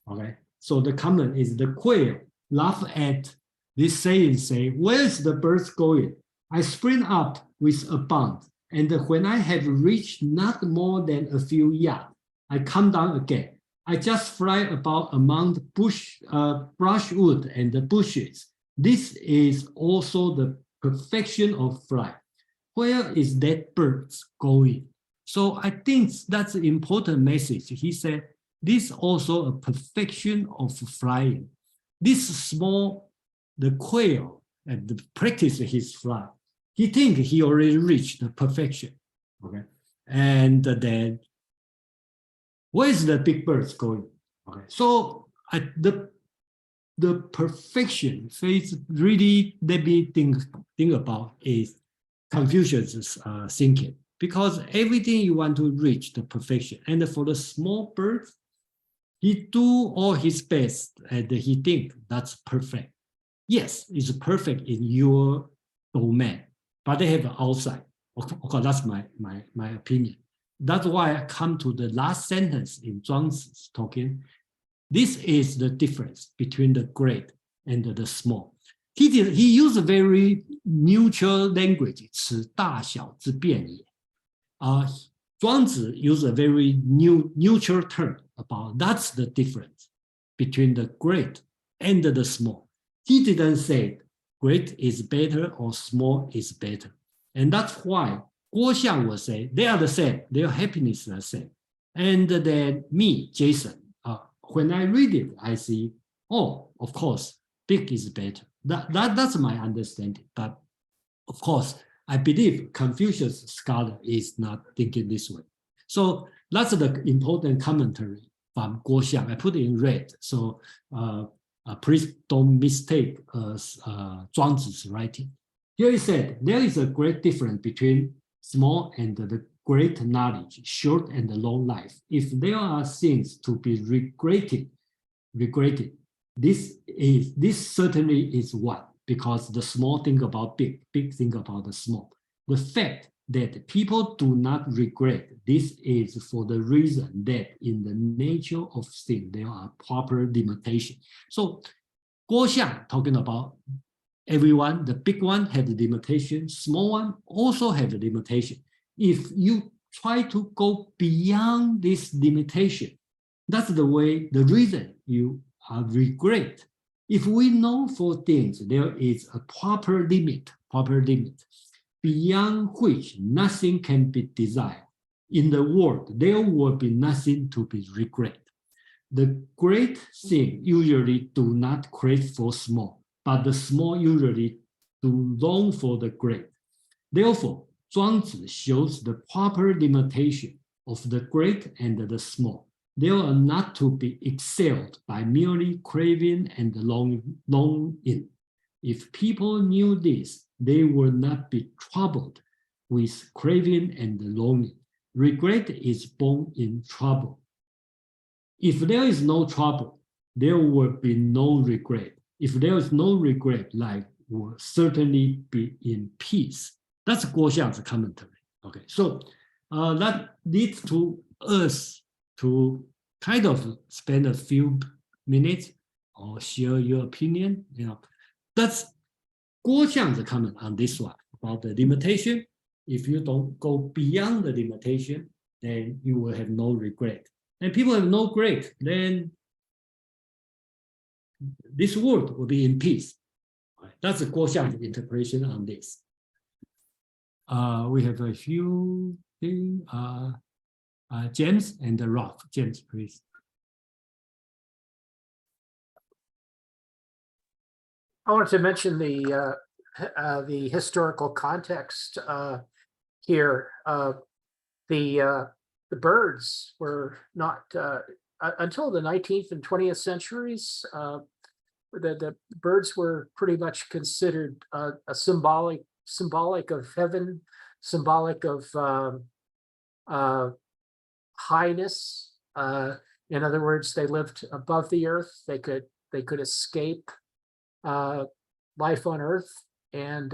Okay, so the comment is the quail laugh at this saying, say, where's the birds going? I spring up with a bound, and when I have reached not more than a few yards, I come down again. I just fly about among the brushwood and the bushes. This is also the perfection of flight. Where is that bird going? So I think that's an important message. He said, this is also a perfection of flying. This small, the quail, and the practice his flight, he think he already reached the perfection. Okay, and then where's the big birds going? Okay, so the perfection phase really let me think about is Confucius' thinking, because everything you want to reach the perfection, and for the small birds, he do all his best, and he think that's perfect. Yes, it's perfect in your domain, but they have outside. Of course, that's my opinion. That's why I come to the last sentence in Zhuangzi's talking. This is the difference between the great and the small. He used a very neutral language, 此大小之变也. Zhuangzi used a very neutral term about that's the difference between the great and the small. He didn't say great is better or small is better. And that's why Guo Xiang will say they are the same, their happiness is the same. And then me, Jason, when I read it, I see, oh, of course, big is better. That's my understanding. But of course, I believe Confucius scholar is not thinking this way. So that's the important commentary from Guo Xiang. I put it in red. So please don't mistake Zhuangzi's writing. Here he said, there is a great difference between small and the great knowledge, short and long life. If there are things to be regretted, this certainly is one, because the small think about big, big think about the small. The fact that people do not regret this is for the reason that in the nature of things, there are proper limitations. So Guo Xiang talking about everyone, the big one had a limitation, small one also have a limitation. If you try to go beyond this limitation, that's the way, the reason you regret. If we know for things, there is a proper limit, beyond which nothing can be desired. In the world, there will be nothing to be regret. The great thing usually do not crave for small, but the small usually do long for the great. Therefore, Zhuangzi shows the proper limitation of the great and the small. They are not to be excelled by merely craving and longing. If people knew this, they would not be troubled with craving and longing. Regret is born in trouble. If there is no trouble, there will be no regret. If there is no regret, life will certainly be in peace. That's Guo Xiang's commentary. Okay, so that leads to us to kind of spend a few minutes or share your opinion. That's Guo Xiang's comment on this one about the limitation. If you don't go beyond the limitation, then you will have no regret. And people have no regret, then this world will be in peace. That's Guo Xiang's interpretation on this. We have a few things. James and Ralph. James, please. I wanted to mention the historical context here. The birds were not until the 19th and 20th centuries. The birds were pretty much considered a symbolic of heaven, symbolic of highness. In other words, they lived above the earth. They could escape life on earth, and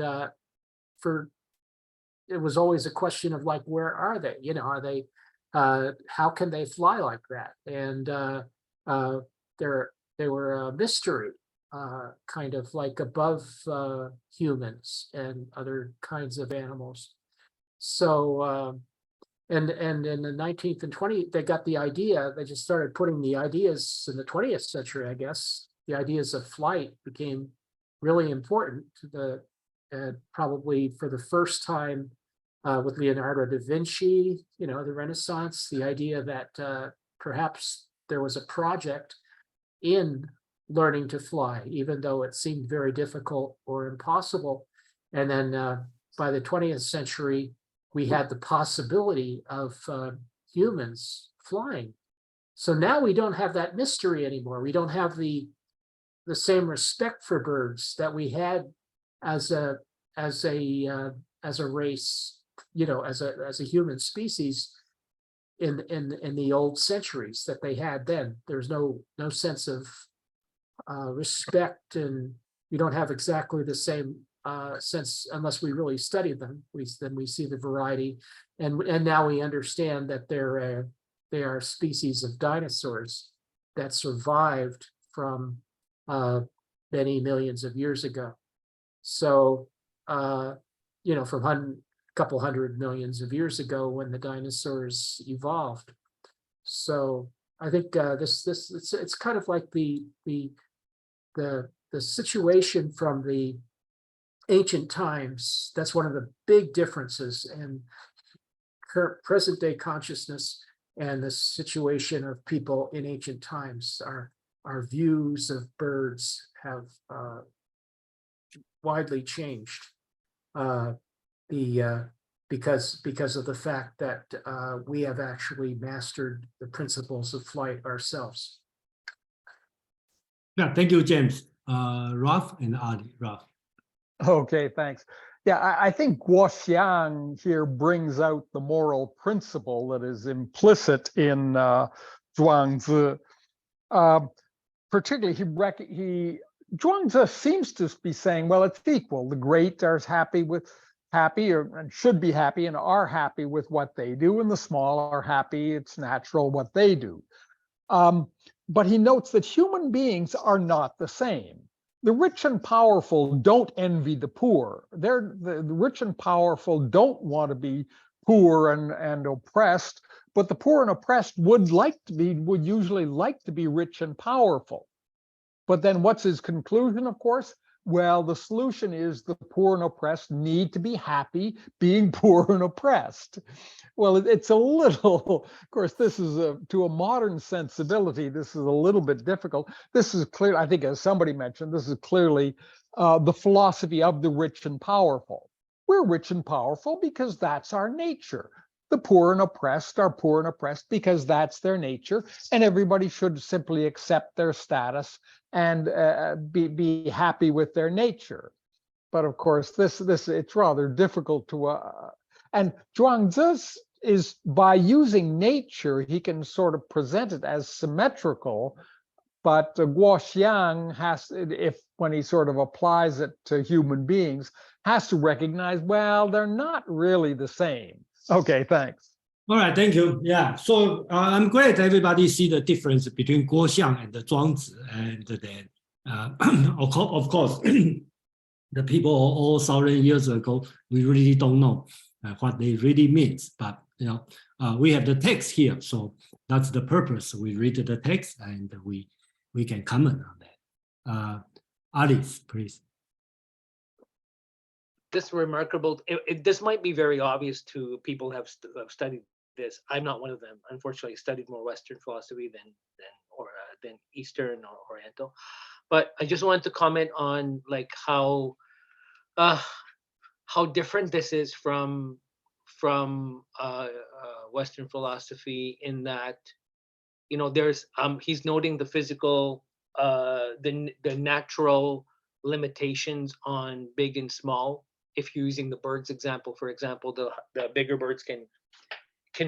it was always a question of like, where are they? Are they? How can they fly like that? And they were a mystery, kind of like above humans and other kinds of animals. So. And in the 19th and 20th, they got the idea, they just started putting the ideas in the 20th century, I guess. The ideas of flight became really important to probably for the first time with Leonardo da Vinci, the Renaissance, the idea that perhaps there was a project in learning to fly, even though it seemed very difficult or impossible. And then by the 20th century, we had the possibility of humans flying. So now we don't have that mystery anymore. We don't have the same respect for birds that we had as a race, as a human species in the old centuries that they had then. There's no sense of respect, and we don't have exactly the same since unless we really study them, then we see the variety, and now we understand that they are species of dinosaurs that survived from many millions of years ago. So from a couple hundred millions of years ago when the dinosaurs evolved. So I think it's kind of like the situation from the ancient times. That's one of the big differences in current present day consciousness and the situation of people in ancient times. Our views of birds have widely changed because of the fact that we have actually mastered the principles of flight ourselves. Yeah, thank you, James. Ralph and Ali. Ralph. Okay, thanks. Yeah, I think Guoxiang here brings out the moral principle that is implicit in Zhuang Zi. Particularly, Zhuang Zi seems to be saying, well, it's equal. The great are happy and should be happy and are happy with what they do, and the small are happy. It's natural what they do. But he notes that human beings are not the same. The rich and powerful don't envy the poor. The rich and powerful don't want to be poor and oppressed, but the poor and oppressed would usually like to be rich and powerful. But then what's his conclusion, of course? Well, the solution is the poor and oppressed need to be happy being poor and oppressed. Well, it's a little, of course, this is to a modern sensibility, this is a little bit difficult. This is clear, I think, as somebody mentioned, this is clearly the philosophy of the rich and powerful. We're rich and powerful because that's our nature. The poor and oppressed are poor and oppressed because that's their nature, and everybody should simply accept their status and be happy with their nature. But of course, this it's rather difficult to. And Zhuangzi is, by using nature, he can sort of present it as symmetrical. But Guoxiang when he sort of applies it to human beings, has to recognize, well, they're not really the same. Okay, thanks. All right, thank you. Yeah, so I'm glad everybody see the difference between Guoxiang and the Zhuangzi, and then of course, the people all 1,000 years ago, we really don't know what they really means. But we have the text here, so that's the purpose. We read the text and we can comment on that. Alice, please. This remarkable, this might be very obvious to people who have studied this. I'm not one of them. Unfortunately, I studied more Western philosophy than Eastern or Oriental. But I just wanted to comment on like how different this is from Western philosophy, in that there's he's noting the physical, the natural limitations on big and small. If you're using the birds example, for example, the bigger birds can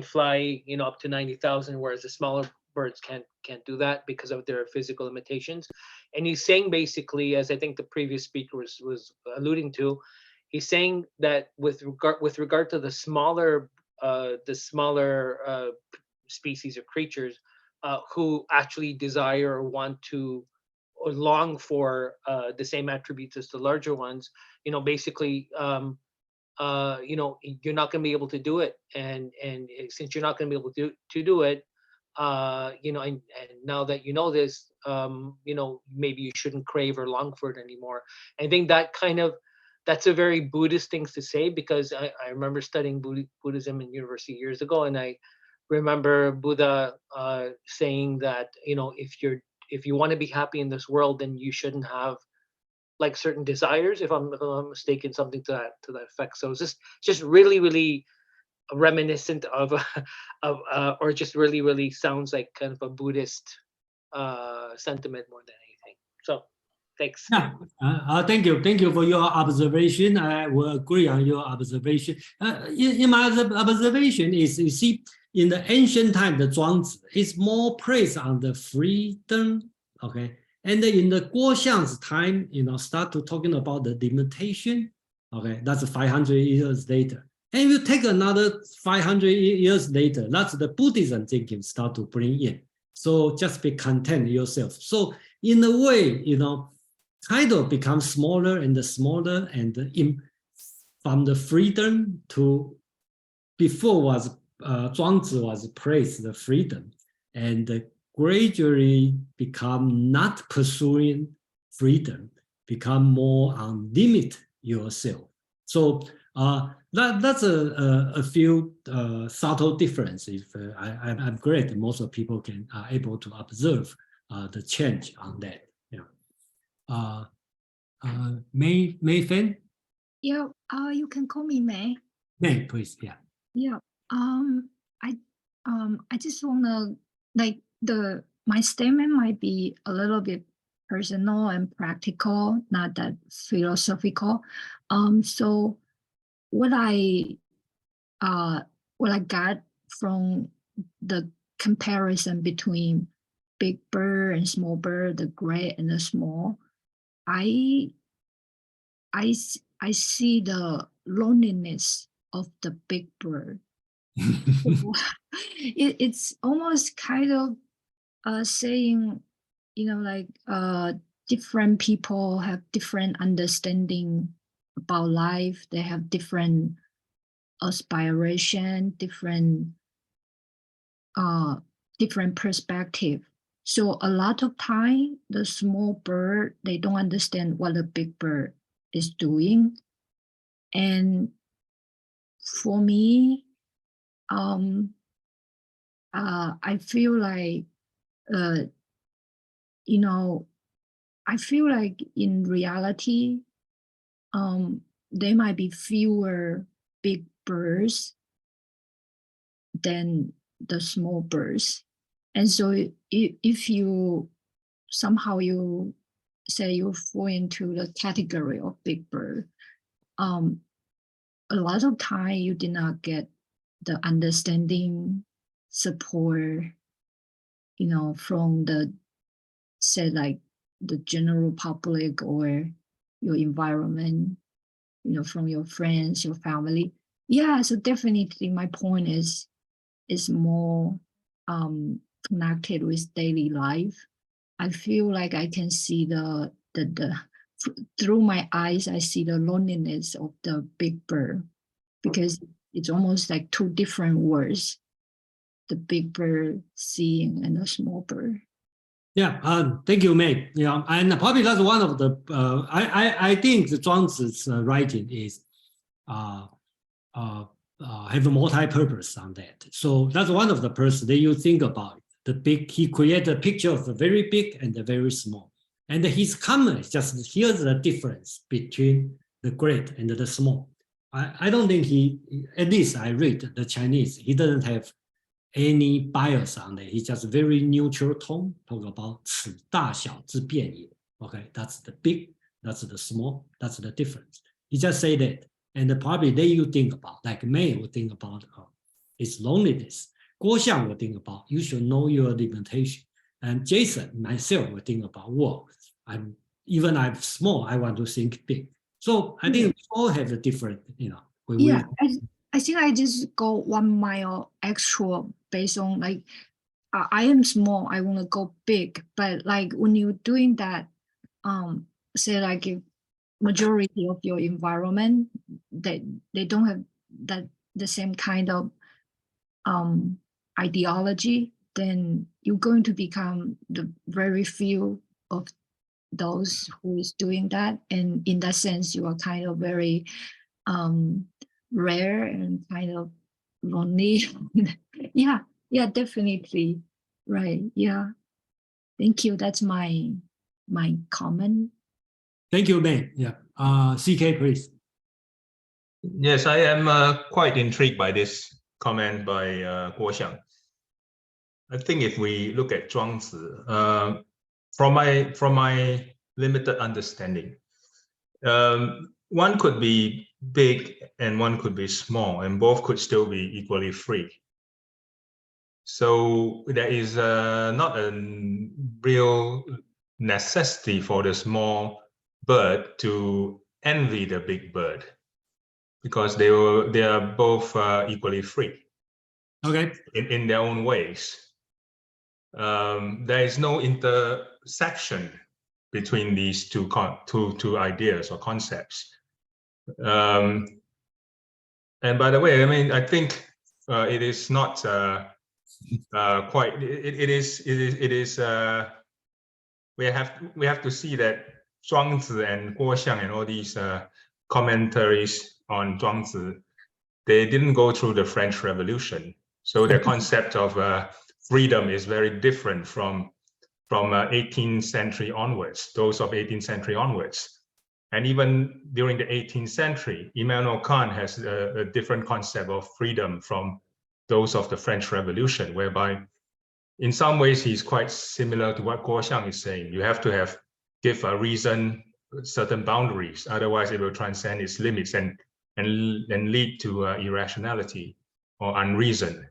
fly up to 90,000, whereas the smaller birds can't do that because of their physical limitations. And he's saying basically, as I think the previous speaker was alluding to, he's saying that with regard to the smaller species or creatures who actually desire or want to or long for the same attributes as the larger ones, basically you're not going to be able to do it, and since you're not going to be able to do it, and now that you know this, maybe you shouldn't crave or long for it anymore. I think that's a very Buddhist thing to say, because I remember studying Buddhism in university years ago, and I remember Buddha saying that if you want to be happy in this world, then you shouldn't have like certain desires, if I'm mistaken, something to that effect. So it's just really, really reminiscent of or just really, really sounds like kind of a Buddhist sentiment more than anything. So thanks. Yeah, thank you for your observation. I will agree on your observation. In my observation is, you see, in the ancient time, the Zhuangzi is more praised on the freedom, okay, And in the Guo Xiang's time, start to talking about the limitation. Okay, that's 500 years later. And you take another 500 years later, that's the Buddhism thinking start to bring in. So just be content yourself. So in a way, kind of become smaller and smaller, and from the freedom to before was Zhuangzi was praised the freedom, and gradually become not pursuing freedom, become more unlimited yourself. So that's a few subtle differences. I'm glad most of people are able to observe the change on that. Yeah. May Fan? Yeah, you can call me May. May, please. Yeah. Yeah. I just wanna my statement might be a little bit personal and practical, not that philosophical. So what I got from the comparison between big bird and small bird, the great and the small, I see the loneliness of the big bird. It's almost kind of saying, different people have different understanding about life. They have different aspiration, different perspective. So a lot of time, the small bird, they don't understand what the big bird is doing. And for me, I feel like, I feel like in reality, there might be fewer big birds than the small birds. And so if you somehow you say you fall into the category of big bird, a lot of time you did not get the understanding, support, from the, say, like the general public or your environment, from your friends, your family. Yeah, so definitely my point is more connected with daily life. I feel like I can see the through my eyes, I see the loneliness of the big bird, because it's almost like two different words, the big bird seeing and the small bird. Yeah, thank you, May. Yeah, and probably that's one of the, I think the Zhuangzi's writing is have a multi-purpose on that. So that's one of the person that you think about. The big, he created a picture of the very big and the very small. And his comment is just, here's the difference between the great and the small. I don't think at least I read the Chinese, he doesn't have any bias on that. He just very neutral tone, talk about 此大小之变也. Okay, that's the big, that's the small, that's the difference. He just say that. And probably then you think about, like May would think about its loneliness. Guo Xiang would think about, you should know your limitation. And Jason, myself, would think about, whoa, I'm small, I want to think big. So I think we all have a different, I think I just go 1 mile extra based on like, I am small, I want to go big. But like when you're doing that, say like if majority of your environment, they don't have the same kind of ideology, then you're going to become the very few of those who is doing that. And in that sense, you are kind of very rare and kind of lonely. yeah, definitely. Right. Yeah. Thank you. That's my comment. Thank you, May. Yeah. CK, please. Yes, I am quite intrigued by this comment by Guo Xiang. I think if we look at Zhuangzi, from my limited understanding, one could be big and one could be small, and both could still be equally free. So there is not a real necessity for the small bird to envy the big bird, because they are both equally free. Okay. In their own ways. There is no intersection between these two ideas or concepts. And by the way, I mean, I think it is not quite. It is. We have to see that Zhuangzi and Guoxiang and all these commentaries on Zhuangzi, they didn't go through the French Revolution. So the concept of freedom is very different from 18th century onwards, those of 18th century onwards. And even during the 18th century, Immanuel Kant has a different concept of freedom from those of the French Revolution, whereby in some ways he's quite similar to what Guoxiang is saying. You have to give a reason certain boundaries, otherwise it will transcend its limits and lead to irrationality or unreason.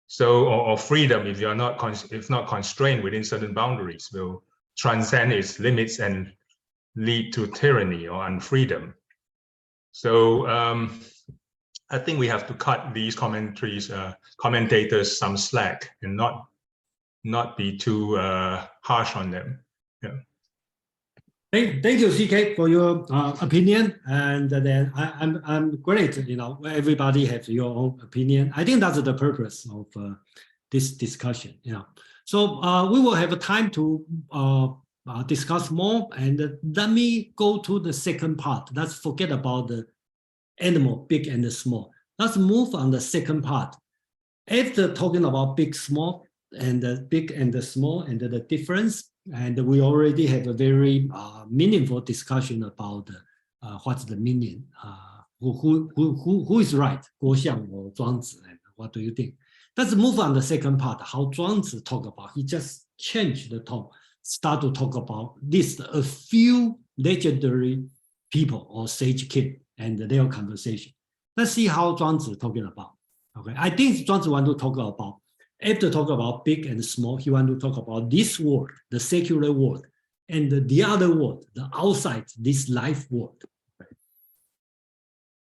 So, or freedom, if you're not constrained within certain boundaries, will transcend its limits and lead to tyranny or unfreedom. So, I think we have to cut these commentators some slack and not be too harsh on them. Yeah. Thank you, CK, for your opinion. And then I'm great. You know, everybody has your own opinion. I think that's the purpose of this discussion. You know, so we will have time to discuss more. And let me go to the second part. Let's forget about the animal, big and small. Let's move on the second part. After talking about big, small, and the big and the small and the difference. And we already have a very meaningful discussion about what's the meaning. Who is right, Guoxiang or Zhuangzi? And what do you think? Let's move on the second part. How Zhuangzi talk about? He just changed the tone, start to talk about list a few legendary people or sage king and their conversation. Let's see how Zhuangzi talking about. Okay, I think Zhuangzi want to talk about. After talk about big and small, he want to talk about this world, the secular world, and the other world, the outside this life world. Okay.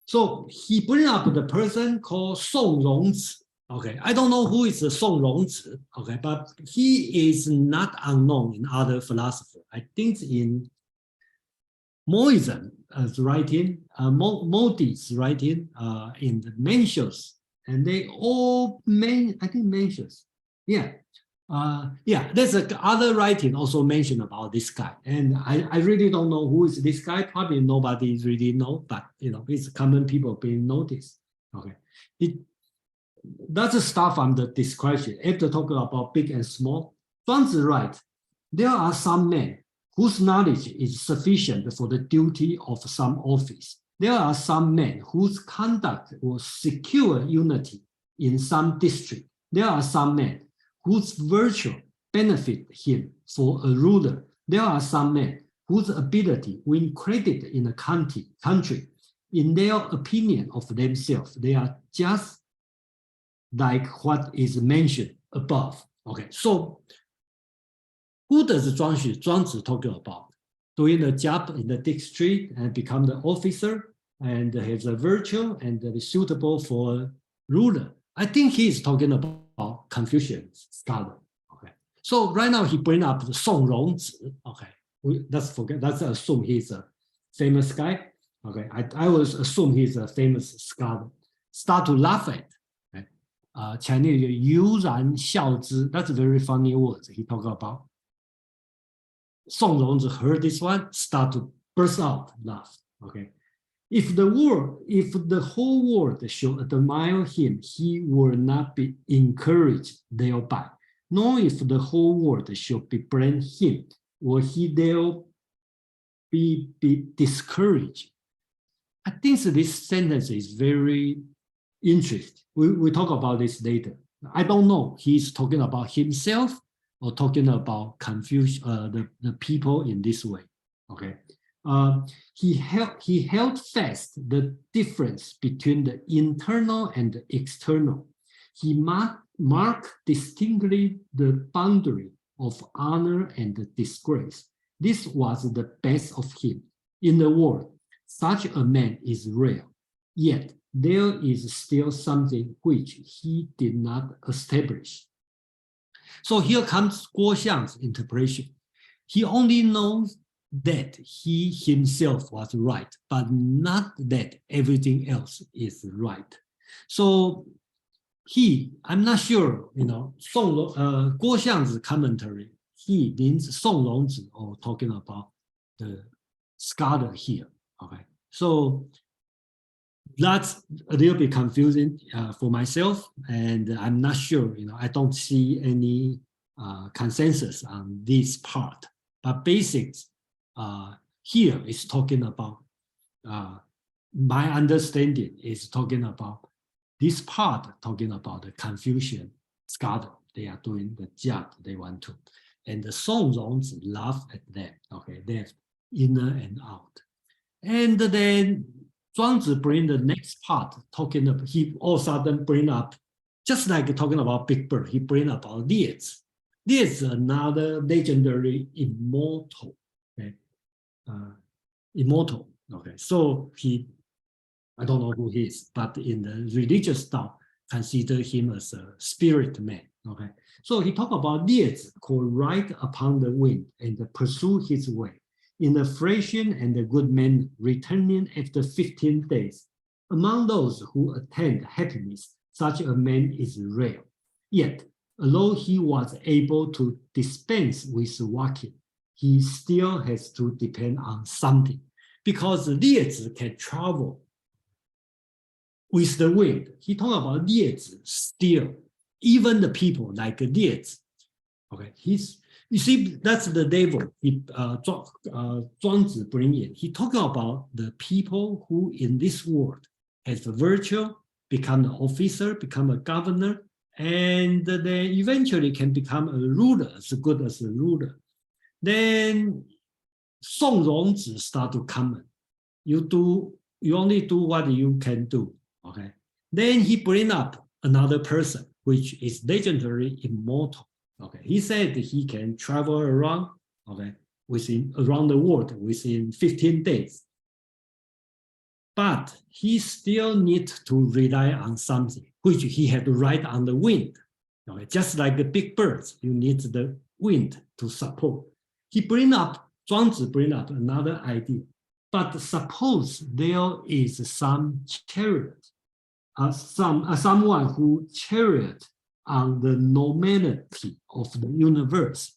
So he bring up the person called Song Rongzi. Okay, I don't know who is the Song Rongzi. Okay, but he is not unknown in other philosophers. I think in Moism's writing, Modi's writing in the Mencius. And they all mentions, yeah. There's other writing also mentioned about this guy. And I really don't know who is this guy. Probably nobody really know, but you know, it's common people being noticed. Okay. That's start from the description. After talking about big and small, Zhuangzi writes, there are some men whose knowledge is sufficient for the duty of some office. There are some men whose conduct will secure unity in some district. There are some men whose virtue benefit him for a ruler. There are some men whose ability win credit in a country. In their opinion of themselves, they are just like what is mentioned above. Okay, so who does Zhuangzi talking about? Doing a job in the district and become the officer and has a virtue and is suitable for ruler. I think he is talking about Confucian scholar. Okay, so right now he bring up the Song Rongzi. Okay, let's assume he's a famous guy. Okay, I will assume he's a famous scholar. Start to laugh at. Okay? Chinese Yu Ran Xiao Zhi. That's a very funny word he talk about. Song Rongzi heard this one, start to burst out laugh. Okay, if the whole world should admire him, he will not be encouraged thereby. Nor if the whole world should blame him, will he there be discouraged. I think this sentence is very interesting. We talk about this later. I don't know. He's talking about himself or talking about Confucius, the people in this way. Okay, he held fast the difference between the internal and the external. He marked distinctly the boundary of honor and disgrace. This was the best of him. In the world, such a man is rare, yet there is still something which he did not establish. So here comes Guo Xiang's interpretation. He only knows that he himself was right, but not that everything else is right. So I'm not sure, Guo Xiang's commentary, he means Song Rongzi, or talking about the scholar here. Okay, so that's a little bit confusing for myself, and I'm not sure, I don't see any consensus on this part. But basics here is talking about, my understanding is talking about this part, talking about the Confucian scholar. They are doing the job they want to. And the Song Rongzi laugh at them, okay, they're inner and out. And then Zhuangzi bring the next part, talking about, he all of a sudden bring up, just like talking about Big Bird, he bring up about Liezi. Liezi, another legendary immortal, okay, immortal, okay. So I don't know who he is, but in the religious style, consider him as a spirit man, okay. So he talked about Liezi, called ride upon the wind and pursue his way. In the Frisian and the good man returning after 15 days. Among those who attain happiness, such a man is rare. Yet, although he was able to dispense with walking, he still has to depend on something, because Liezi can travel with the wind. He talked about Liezi still, even the people like Liezi. Okay, you see, that's the devil. Zhuangzi bring in. He talked about the people who in this world has a virtue, become an officer, become a governor, and they eventually can become a ruler, as good as a ruler. Then Song Rongzi start to come. You only do what you can do. Okay. Then he bring up another person, which is legendary immortal. Okay, he said he can travel around, okay, around the world within 15 days. But he still needs to rely on something, which he had to ride on the wind. Okay, just like the big birds, you need the wind to support. Zhuangzi bring up another idea. But suppose there is some chariot, someone who chariot on the normality of the universe.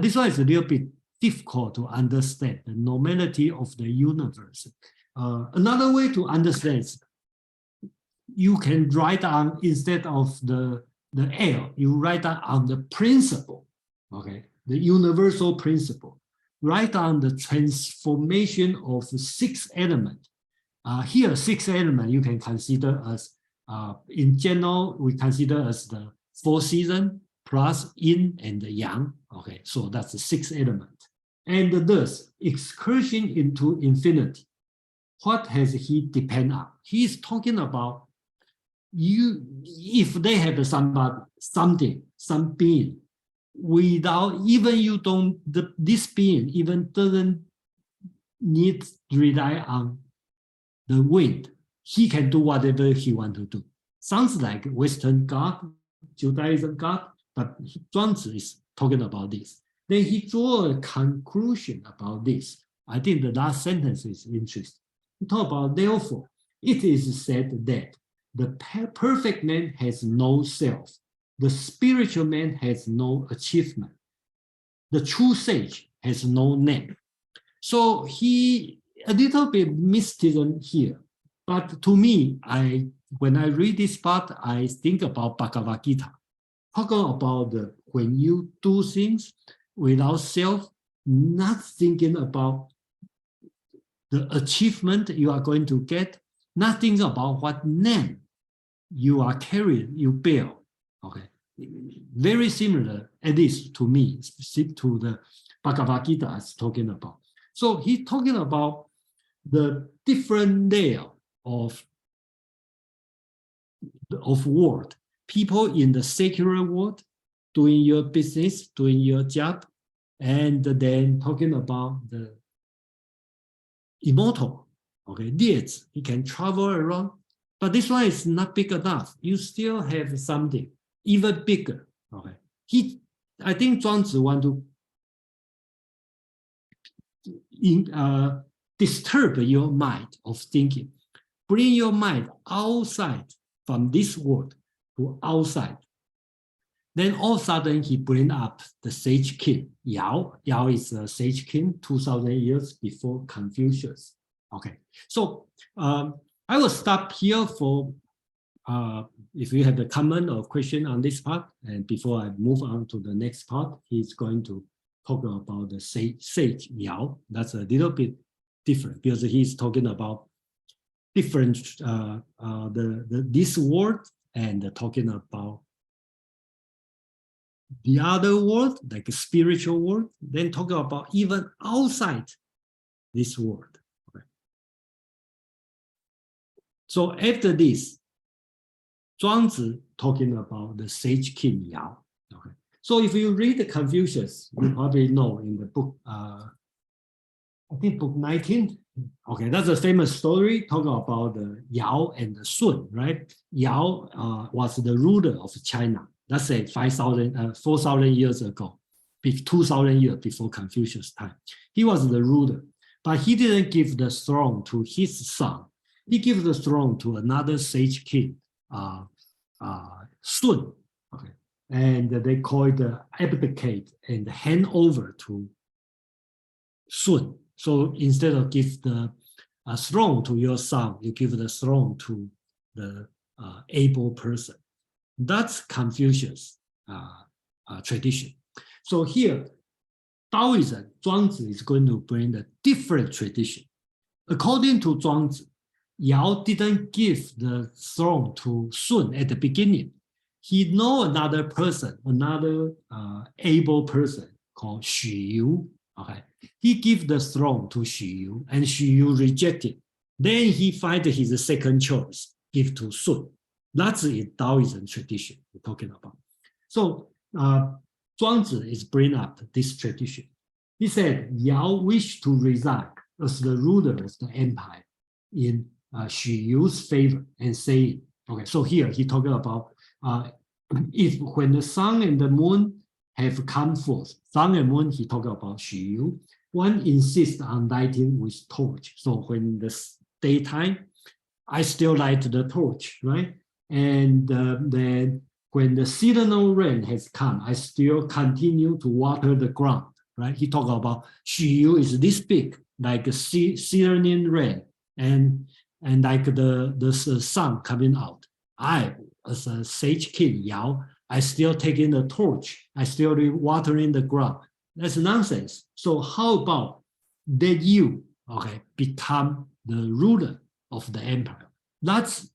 This one is a little bit difficult to understand, the normality of the universe. Another way to understand is you can write down, instead of the air, you write down on the principle, okay, the universal principle. Write down the transformation of 6 elements. Here, 6 elements you can consider as, in general, we consider as the 4 seasons plus yin and yang. Okay, so that's the 6 elements. And thus, excursion into infinity. What has he depend on? He's talking about you, if they have something, some being, without even you don't, this being even doesn't need to rely on the wind. He can do whatever he wants to do. Sounds like Western God, Judaism God, but Zhuangzi is talking about this. Then he draw a conclusion about this. I think the last sentence is interesting. He talk about, therefore, it is said that the perfect man has no self. The spiritual man has no achievement. The true sage has no name. So he, a little bit mysticism here. But to me, when I read this part, I think about Bhagavad Gita. Talking about when you do things without self, not thinking about the achievement you are going to get, not thinking about what name you are carrying, you bear. Okay, very similar, at least to me, to the Bhagavad Gita is talking about. So he's talking about the different layer of world. People in the secular world, doing your business, doing your job, and then talking about the immortal, okay, 列子, he can travel around, but this one is not big enough. You still have something even bigger, okay. I think Zhuangzi want to disturb your mind of thinking, bring your mind outside from this world to outside. Then all of a sudden he bring up the sage king, Yao. Yao is a sage king 2000 years before Confucius. Okay, so I will stop here for if you have a comment or question on this part, and before I move on to the next part, he's going to talk about the sage Yao. That's a little bit different because he's talking about different this world and talking about the other world, like a spiritual world, then talking about even outside this world. Okay. So after this, Zhuangzi talking about the sage king Yao. Okay. So if you read the Confucius, you probably know in the book, I think book 19. Okay, that's a famous story talking about the Yao and the Sun, right? Yao was the ruler of China. Let's say 4,000 years ago, 2,000 years before Confucius' time. He was the ruler, but he didn't give the throne to his son. He gave the throne to another sage king, Sun. Okay, and they call it abdicate and hand over to Sun. So instead of give the throne to your son, you give the throne to the able person. That's Confucius tradition. So here, Taoism, Zhuangzi is going to bring a different tradition. According to Zhuangzi, Yao didn't give the throne to Sun at the beginning. He know another person, another able person called Xu Yu. Okay, he gave the throne to Xu Yu, and Xu Yu rejected. Then he find his second choice, give to Sun. That's in Taoism tradition we're talking about. So Zhuangzi is bring up this tradition. He said Yao wished to reside as the ruler of the empire in Xu Yu's favor and saying, okay, so here he talking about if when the sun and the moon have come forth, sun and moon, he talking about Xu Yu. One insists on lighting with torch. So when the daytime, I still light the torch, right? And then when the seasonal rain has come, I still continue to water the ground, right? He talk about Xu Yu is this big, like a seasonal rain, and like the sun coming out. I, as a sage king Yao, I still taking the torch. I still watering the ground. That's nonsense. So how about that you, okay, become the ruler of the empire? That's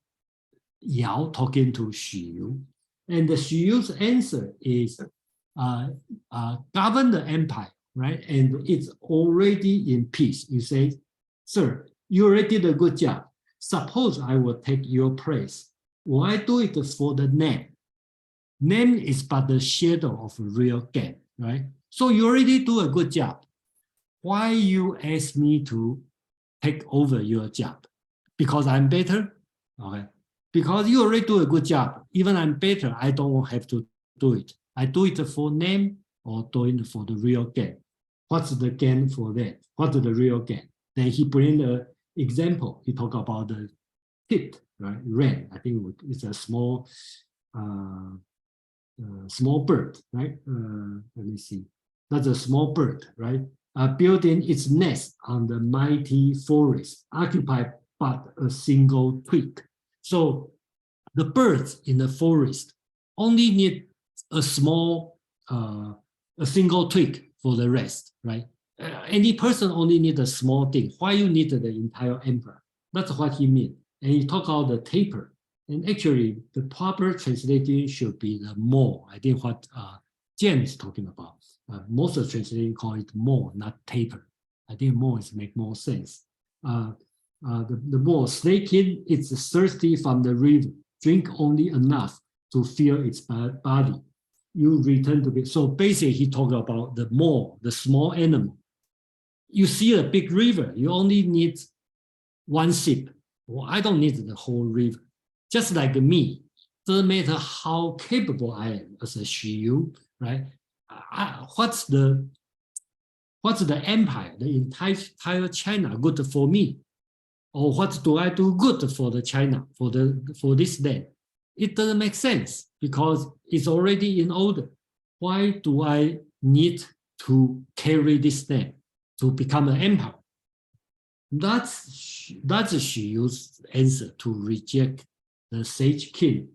Yao talking to Xu Yu. And the Xu Yu's answer is govern the empire, right? And it's already in peace. You say, sir, you already did a good job. Suppose I will take your place. Will I do it for the name? Name is but the shadow of real gain, right? So you already do a good job. Why you ask me to take over your job? Because I'm better? Okay. Because you already do a good job. Even I'm better, I don't have to do it. I do it for name or do it for the real gain. What's the gain for that? What's the real gain? Then he bring the example. He talk about the tit, right? Wren. I think it's a small bird, right? Let me see. That's a small bird, right? Building its nest on the mighty forest, occupied but a single twig. So the birds in the forest only need a small, a single twig for the rest, right? Any person only need a small thing. Why you need the entire empire? That's what he means. And he talk about the taper. And actually, the proper translation should be the more. I think what James is talking about. Most of the translation call it more, not taper. I think more is make more sense. The more snakekin is thirsty from the river, drink only enough to fill its body. you return to big. So basically, he talked about the small animal. You see a big river, you only need one sip. Well, I don't need the whole river. Just like me, doesn't matter how capable I am as a Shiyu, right? What's the empire, the entire China good for me? Or what do I do good for the China, for this land? It doesn't make sense because it's already in order. Why do I need to carry this land to become an empire? That's Xu answer to reject the sage king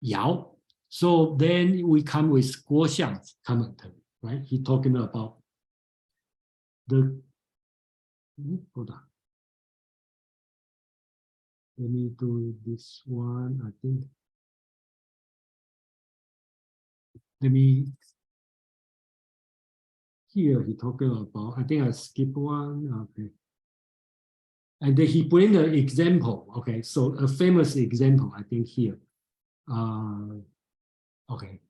Yao. So then we come with Guo Xiang's commentary, right? He talking about the, hold on. Let me do this one, I think. Here he talking about, I think I skipped one, okay. And then he bring an example, okay, so a famous example, I think here. Okay,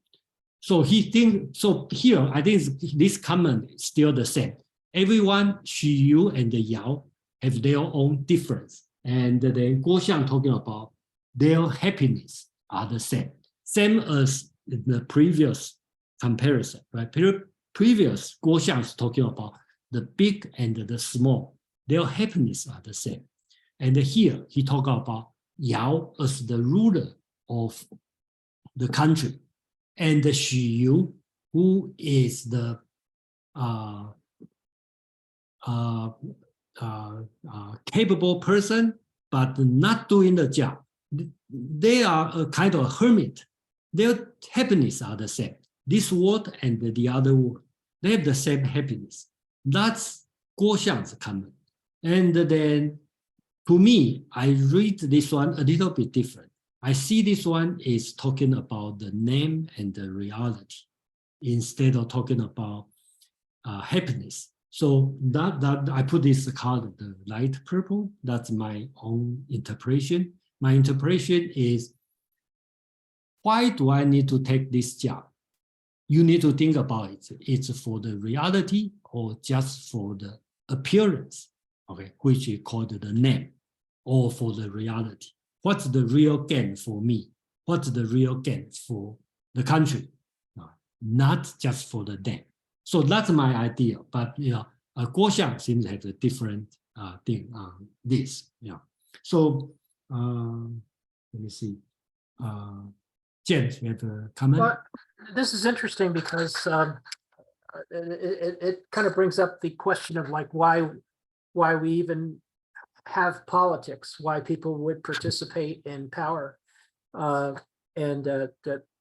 so so here, I think this comment is still the same. Everyone, Xu and Yao, have their own difference. And then Guo Xiang talking about their happiness are the same. Same as the previous comparison, right? Previous Guo Xiang is talking about the big and the small. Their happiness are the same. And here he talk about Yao as the ruler of the country, and the Xu, who is the capable person, but not doing the job. They are a kind of hermit. Their happiness are the same. This world and the other world, they have the same happiness. That's Guo Xiang's comment. And then, to me, I read this one a little bit different. I see this one is talking about the name and the reality instead of talking about happiness. So that I put this color, the light purple. That's my own interpretation. My interpretation is, why do I need to take this job? You need to think about it. It's for the reality or just for the appearance, okay, which is called the name, or for the reality. What's the real gain for me? What's the real gain for the country? Not just for the name. So that's my idea. But Guo Xiang seems to have a different thing on this. Yeah. So let me see. James, you have a comment? Well, this is interesting because it kind of brings up the question of like why we even have politics, why people would participate in power, and that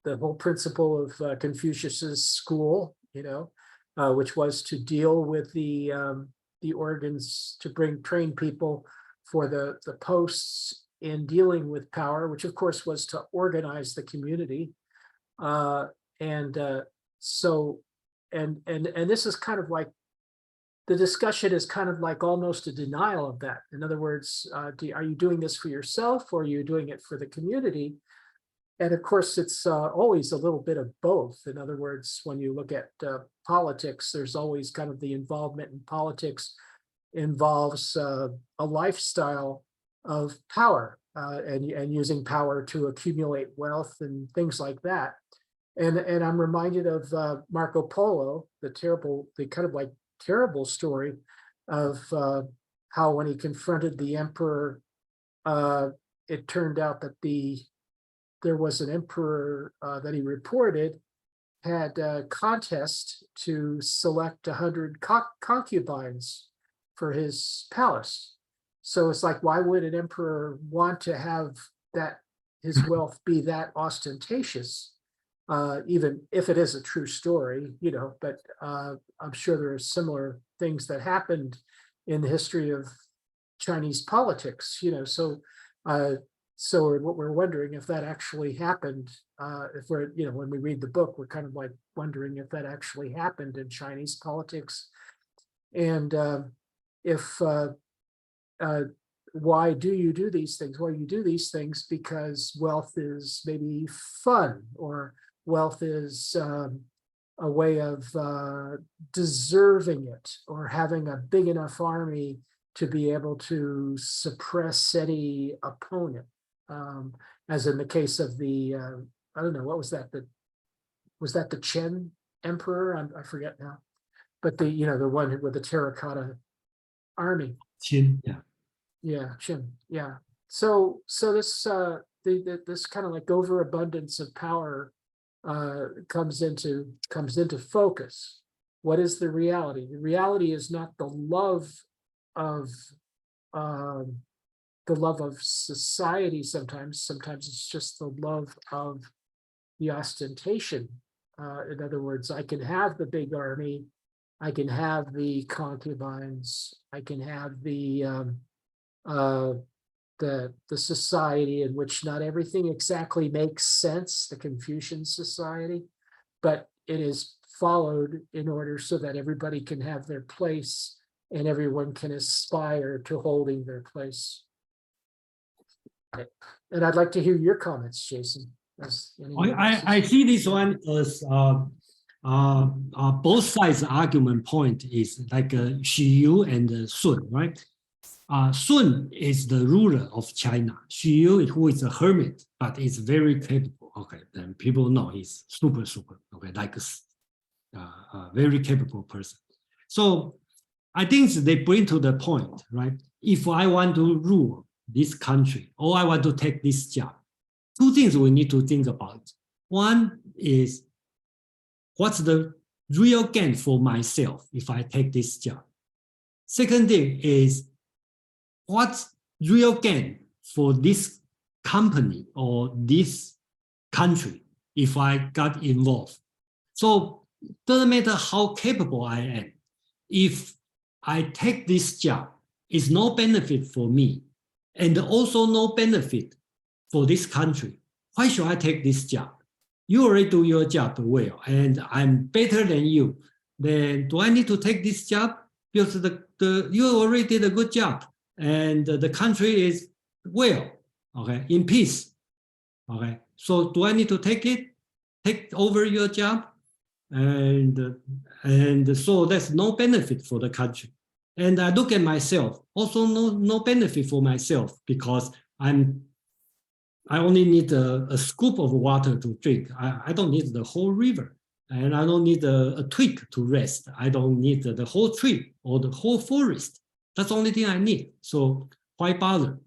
the whole principle of Confucius's school, which was to deal with the organs to train people for the posts in dealing with power, which of course was to organize the community, and this is kind of like, the discussion is kind of like almost a denial of that. In other words, are you doing this for yourself or are you doing it for the community? And of course, it's always a little bit of both. In other words, when you look at politics, there's always kind of the involvement in politics involves a lifestyle of power and using power to accumulate wealth and things like that. And I'm reminded of Marco Polo, the kind of like terrible story of how when he confronted the emperor, it turned out that there was an emperor that he reported had a contest to select 100 concubines for his palace. So it's like, why would an emperor want to have his wealth be that ostentatious? Even if it is a true story, but I'm sure there are similar things that happened in the history of Chinese politics, so what we're wondering if that actually happened, if we're, when we read the book, we're kind of like wondering if that actually happened in Chinese politics. And why do you do these things? Well, you do these things because wealth is maybe fun, or wealth is a way of deserving it, or having a big enough army to be able to suppress any opponent. As in the case of the, I don't know, what was that? Was that the Chen emperor? I forget now. But the, the one with the terracotta army. Qin, yeah. Yeah, Chen. Yeah. So this this kind of like overabundance of power comes into focus. What is the reality? The reality is not the love of society. Sometimes it's just the love of the ostentation. In other words, I can have the big army, I can have the concubines, I can have the society in which not everything exactly makes sense, the Confucian society, but it is followed in order so that everybody can have their place and everyone can aspire to holding their place. And I'd like to hear your comments, Jason. I see this one as both sides argument point is like Xu Yu and Sun, right? Sun is the ruler of China. Xu Yu, who is a hermit, but is very capable. Okay, then people know he's super. Okay, like a very capable person. So I think they bring to the point, right? If I want to rule this country or I want to take this job, two things we need to think about. One is what's the real gain for myself if I take this job? Second thing is what's real gain for this company or this country if I got involved? So it doesn't matter how capable I am. If I take this job, it's no benefit for me and also no benefit for this country. Why should I take this job? You already do your job well, and I'm better than you. Then do I need to take this job? Because you already did a good job, and the country is well, okay, in peace. Okay, so do I need to take over your job? And so there's no benefit for the country. And I look at myself, also no benefit for myself because I only need a scoop of water to drink. I don't need the whole river, and I don't need a twig to rest. I don't need the whole tree or the whole forest. That's the only thing I need. So why bother?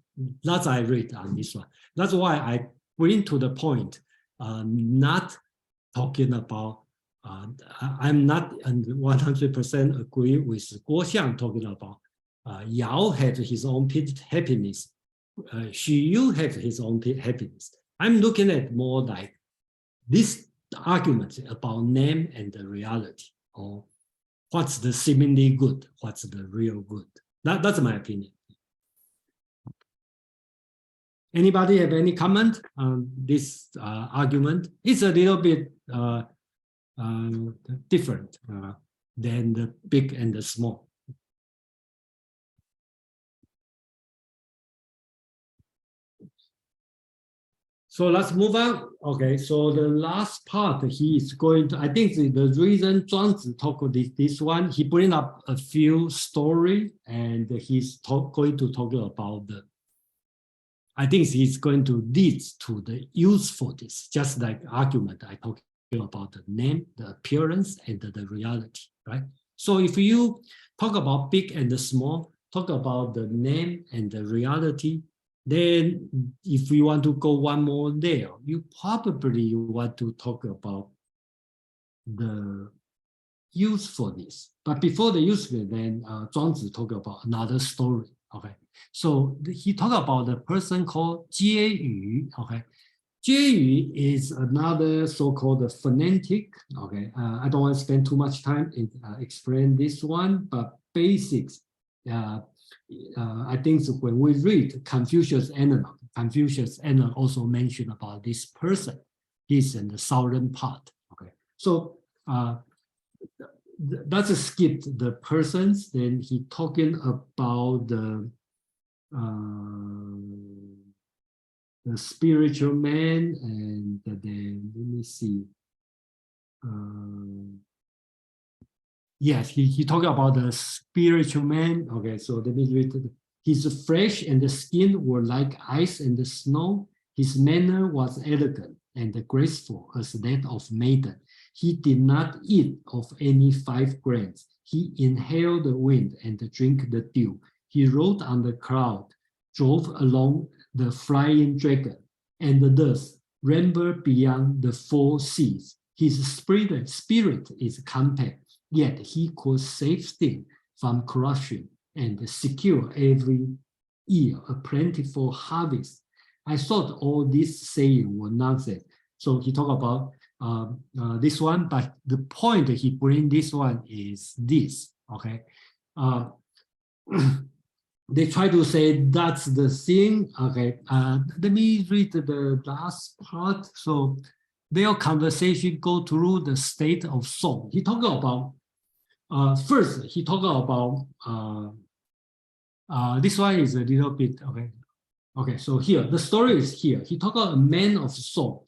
That's I read on this one. That's why I bring to the point, not talking about, I'm not 100% agree with Guo Xiang talking about Yao had his own happiness. Xu Yu have his own happiness. I'm looking at more like this argument about name and the reality, or what's the seemingly good, what's the real good. That's my opinion. Anybody have any comment on this argument? It's a little bit different than the big and the small. So let's move on. Okay, so the last part he is going to, I think the reason Zhuangzi talk about this one, he bring up a few story and he's going to talk about I think he's going to lead to the usefulness, just like argument I talked about the name, the appearance, and the reality, right? So if you talk about big and the small, talk about the name and the reality, then if we want to go one more layer, you probably want to talk about the usefulness. But before the usefulness, then Zhuangzi talk about another story, okay? So he talked about the person called Jie Yu, okay? Jie Yu is another so-called fanatic, okay? I don't want to spend too much time in explain this one, but basics, I think when we read Confucius Analog also mentioned about this person. He's in the southern part. Okay, so let's skip the persons. Then he talking about the spiritual man, and then let me see. yes, he talked about the spiritual man. Okay, so let me read it. His flesh and the skin were like ice and the snow. His manner was elegant and graceful as that of maiden. He did not eat of any 5 grains. He inhaled the wind and drank the dew. He rode on the cloud, drove along the flying dragon, and thus rambled beyond the 4 seas. His spirit is compact, yet he could save things from corruption and secure every year a plentiful harvest. I thought all this saying was nonsense. So he talked about this one, but the point he bring this one is this, okay? They try to say that's the thing, okay? Let me read the last part. So their conversation go through the state of song. He talked about, first, he talked about, this one is a little bit, okay? Okay, so here, the story is here. He talked about a man of song,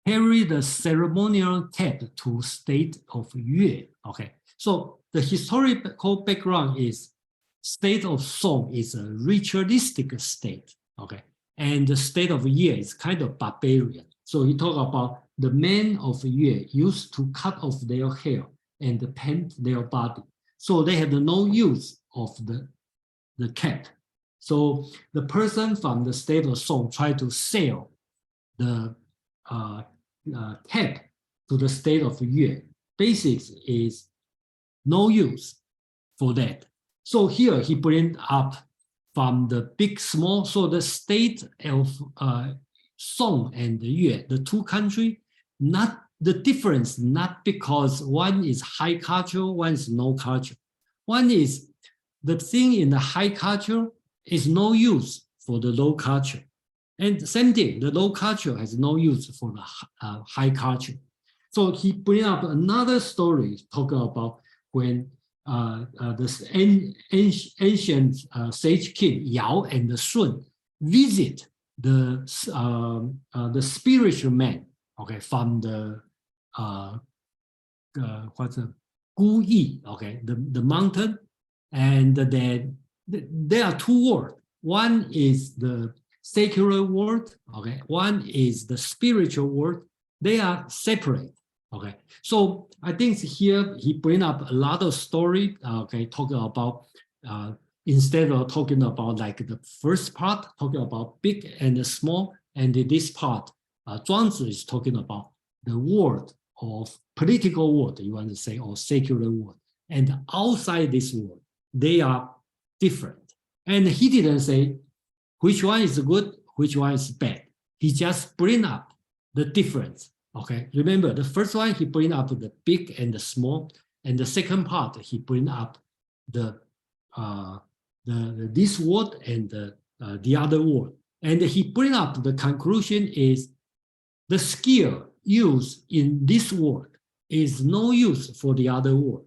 carry the ceremonial cap to state of Yue. Okay, so the historical background is state of song is a ritualistic state. Okay, and the state of Yue is kind of barbarian. So he talked about the men of Yue used to cut off their hair and paint their body. So they had no use of the cap. So the person from the state of Song tried to sell the cap to the state of Yue. Basics is no use for that. So here he bring up from the big small. So the state of Song and Yue, the 2 countries, not the difference, not because one is high culture, one is no culture. One is the thing in the high culture is no use for the low culture. And same thing, the low culture has no use for the high culture. So he bring up another story talking about when the ancient sage king Yao and the Sun visit the spiritual man, okay, from the what's a Gu Yi, okay, the mountain, and then there are 2 worlds. One is the secular world, okay. One is the spiritual world. They are separate, okay. So I think here he bring up a lot of story, okay, talking about instead of talking about like the first part, talking about big and small, and in this part, Zhuangzi is talking about the world of political world, you want to say, or secular world, and outside this world, they are different. And he didn't say which one is good, which one is bad. He just bring up the difference. Okay, remember the first one he bring up the big and the small, and the second part he bring up the this word and the other word. And he bring up the conclusion is the skill used in this word is no use for the other word.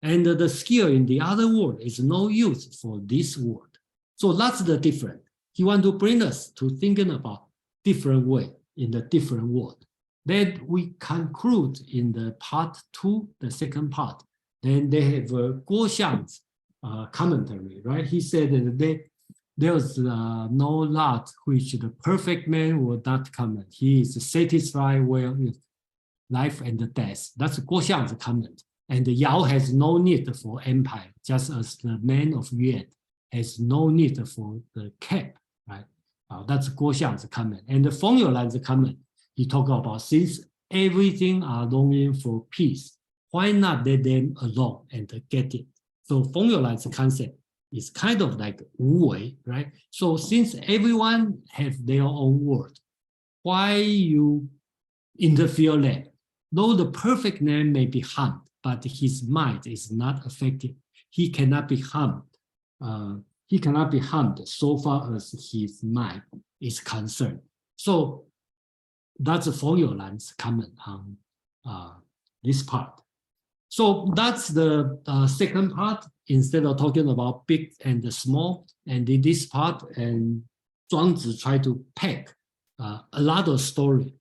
And the skill in the other word is no use for this word. So that's the difference. He want to bring us to thinking about different way in the different word. Then we conclude in the part 2, the second part. Then they have Guo Xiang's commentary, right? He said that there's no lot which the perfect man will not comment. He is satisfied well with life and death. That's Guo Xiang's comment. And Yao has no need for empire, just as the man of Yue has no need for the cap, right? That's Guo Xiang's comment. And the Feng Youlan's comment, he talked about since everything are longing for peace, why not let them alone and get it? So Feng Youlan's concept is kind of like Wu Wei, right? So since everyone has their own world, why you interfere them? Though the perfect man may be harmed, but his mind is not affected. He cannot be harmed. He cannot be harmed so far as his mind is concerned. So that's Feng Youlan's comment on this part. So that's the second part. Instead of talking about big and small, and in this part, and Zhuangzi try to pack a lot of story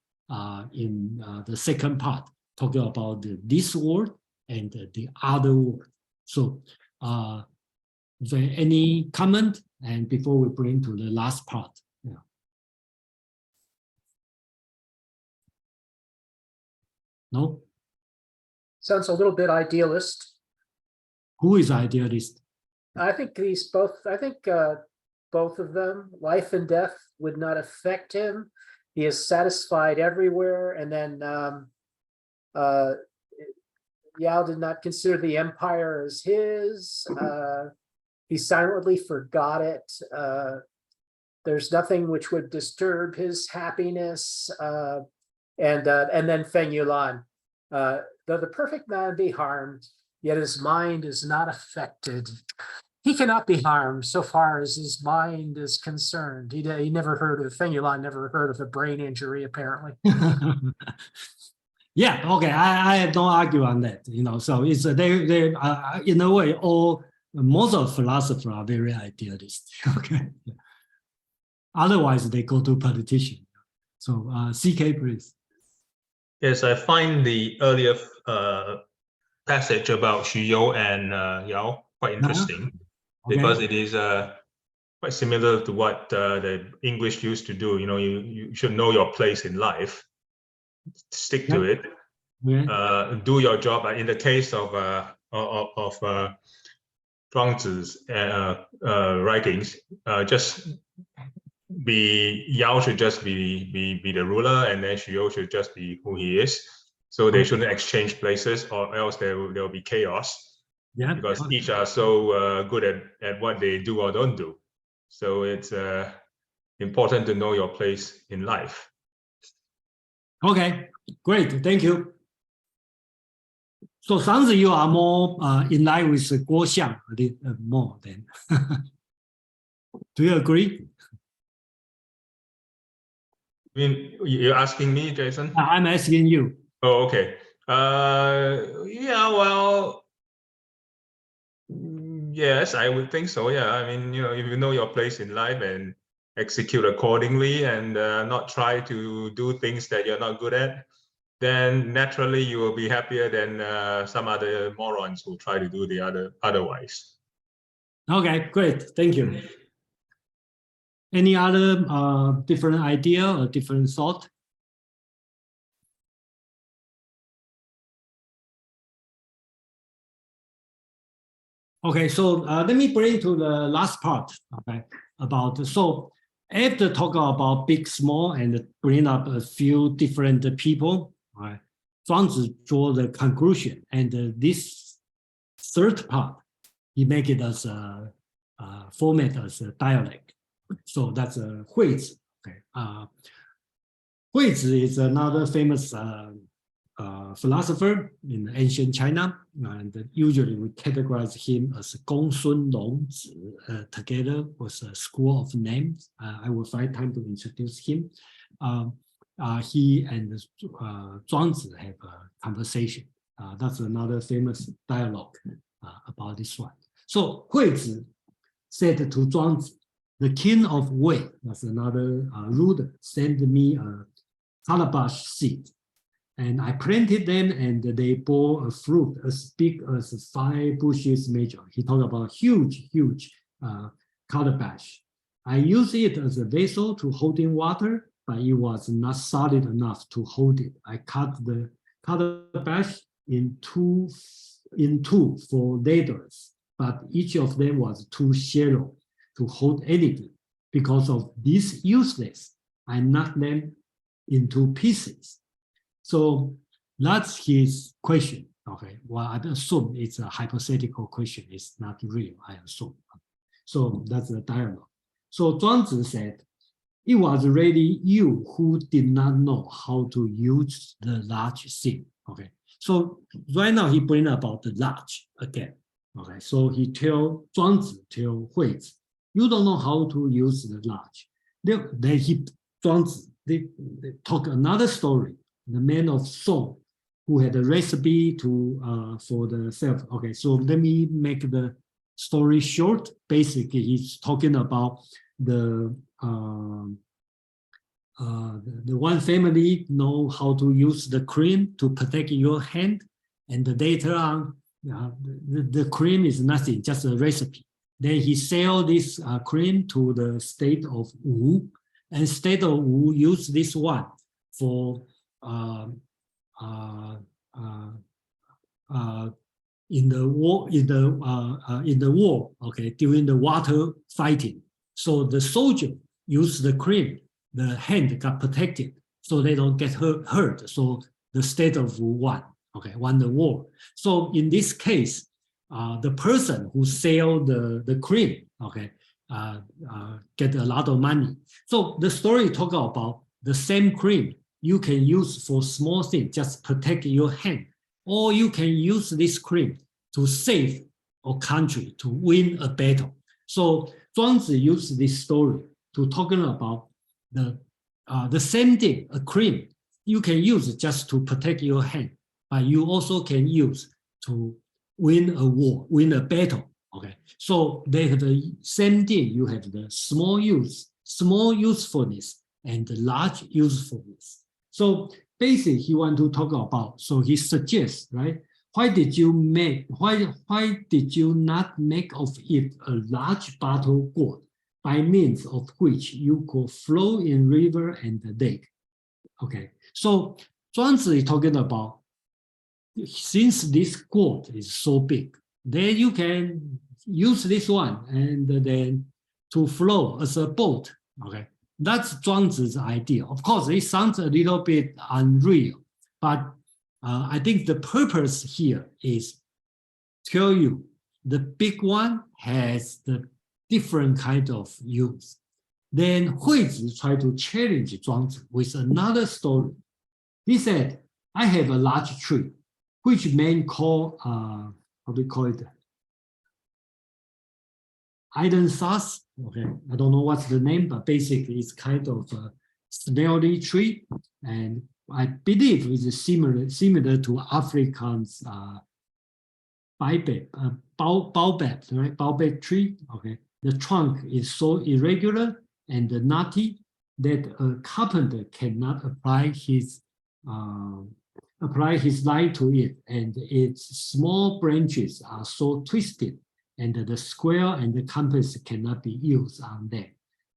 in the second part. talking about this world and the other world. So, is there any comment? And before we bring to the last part, yeah. No? Sounds a little bit idealist. Who is idealist? I think both of them, life and death would not affect him. He is satisfied everywhere. And then Yao did not consider the empire as his. He silently forgot it. There's nothing which would disturb his happiness. And then Feng Yulan, though the perfect man be harmed, yet his mind is not affected. He cannot be harmed so far as his mind is concerned. He never heard of, Feng Yulan never heard of a brain injury, apparently. Yeah, okay, I don't argue on that, so it's they in a way, most of philosophers are very idealist, okay? Otherwise, they go to politician. So, CK, please. Yes, I find the earlier passage about Xu You and Yao quite interesting, because it is quite similar to what the English used to do. You should know your place in life, stick to it, do your job. In the case of Zhuangzi's writings, Yao should just be the ruler, and then Xu You should just be who he is. So they shouldn't exchange places, or else there will be chaos. Yeah, because each are so good at what they do or don't do. So it's important to know your place in life. Okay, great, thank you. So Zhuangzi, you are more in line with Guo Xiang more than. Do you agree? I mean, you're asking me, Jason? I'm asking you. Oh, okay. Yeah, well, yes, I would think so. Yeah, I mean, if you know your place in life and execute accordingly, and not try to do things that you're not good at, then naturally you will be happier than some other morons who try to do the otherwise. Okay, great, thank you. Any other different idea or different thought? Okay, so let me bring to the last part. Okay, so after talking about big, small, and bring up a few different people, right? Zhuangzi draw the conclusion, and this third part, he make it as a format as a dialect. So that's a Huizi. Okay, Huizi is another famous philosopher in ancient China, and usually we categorize him as Gong Sun Long Zi, together with a school of names. I will find time to introduce him. He and Zhuangzi have a conversation. That's another famous dialogue about this one. So Huizi said to Zhuangzi, the king of Wei, that's another ruler, sent me a calabash seed. And I planted them, and they bore a fruit as big as 5 bushes measure. He talked about huge calabash. I used it as a vessel to hold in water, but it was not solid enough to hold it. I cut the calabash in two for ladders, but each of them was too shallow to hold anything. Because of this useless, I knocked them into pieces. So that's his question. Okay, well, I assume it's a hypothetical question. It's not real, I assume. So that's the dialogue. So Zhuangzi said, it was really you who did not know how to use the large thing. Okay, so right now he bring about the large again. Okay, so he tell Huizi, you don't know how to use the large. Then they talk another story. The man of song who had a recipe for the self. Okay, so let me make the story short. Basically, he's talking about the the one family know how to use the cream to protect your hand, and later on, the cream is nothing, just a recipe. Then he sell this cream to the state of Wu, and state of Wu use this one for in the war, okay, during the water fighting. So the soldier use the cream, the hand got protected, so they don't get hurt. So the state of Wu won, okay, won the war. So in this case, the person who sell the cream, okay, get a lot of money. So the story talk about the same cream you can use for small things, just protect your hand, or you can use this cream to save a country, to win a battle. So Zhuangzi used this story to talking about the same thing, a cream you can use just to protect your hand, but you also can use to win a war, win a battle. Okay, so they have the same thing. You have the small usefulness and the large usefulness. So basically, he want to talk about. So he suggests, right? Why did you not make of it a large bottle gourd, by means of which you could flow in river and the lake? Okay, so Zhuangzi is talking about, since this gourd is so big, then you can use this one and then to flow as a boat. Okay, that's Zhuangzi's idea. Of course, it sounds a little bit unreal, but I think the purpose here is tell you the big one has the different kind of use. Then Huizi tried to challenge Zhuangzi with another story. He said, I have a large tree, which men call, how do you call it? Iron sass. Okay, I don't know what's the name, but basically it's kind of a smelly tree. And I believe it's similar to Africans' baobab, right? Baobab tree. Okay, the trunk is so irregular and knotty that a carpenter cannot apply his light to it, and its small branches are so twisted, and the square and the compass cannot be used on them.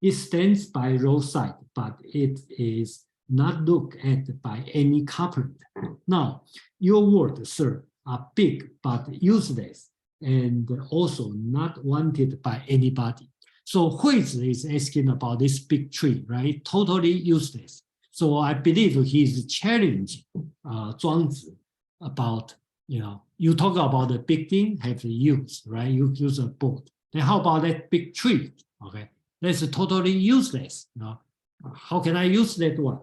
It stands by roadside, but it is not looked at by any carpenter. Now, your words, sir, are big but useless, and also not wanted by anybody. So Huizi is asking about this big tree, right? Totally useless. So I believe he's challenging Zhuangzi about, you talk about the big thing, have the use, right? You use a boat. Then how about that big tree? Okay, that's totally useless. How can I use that one?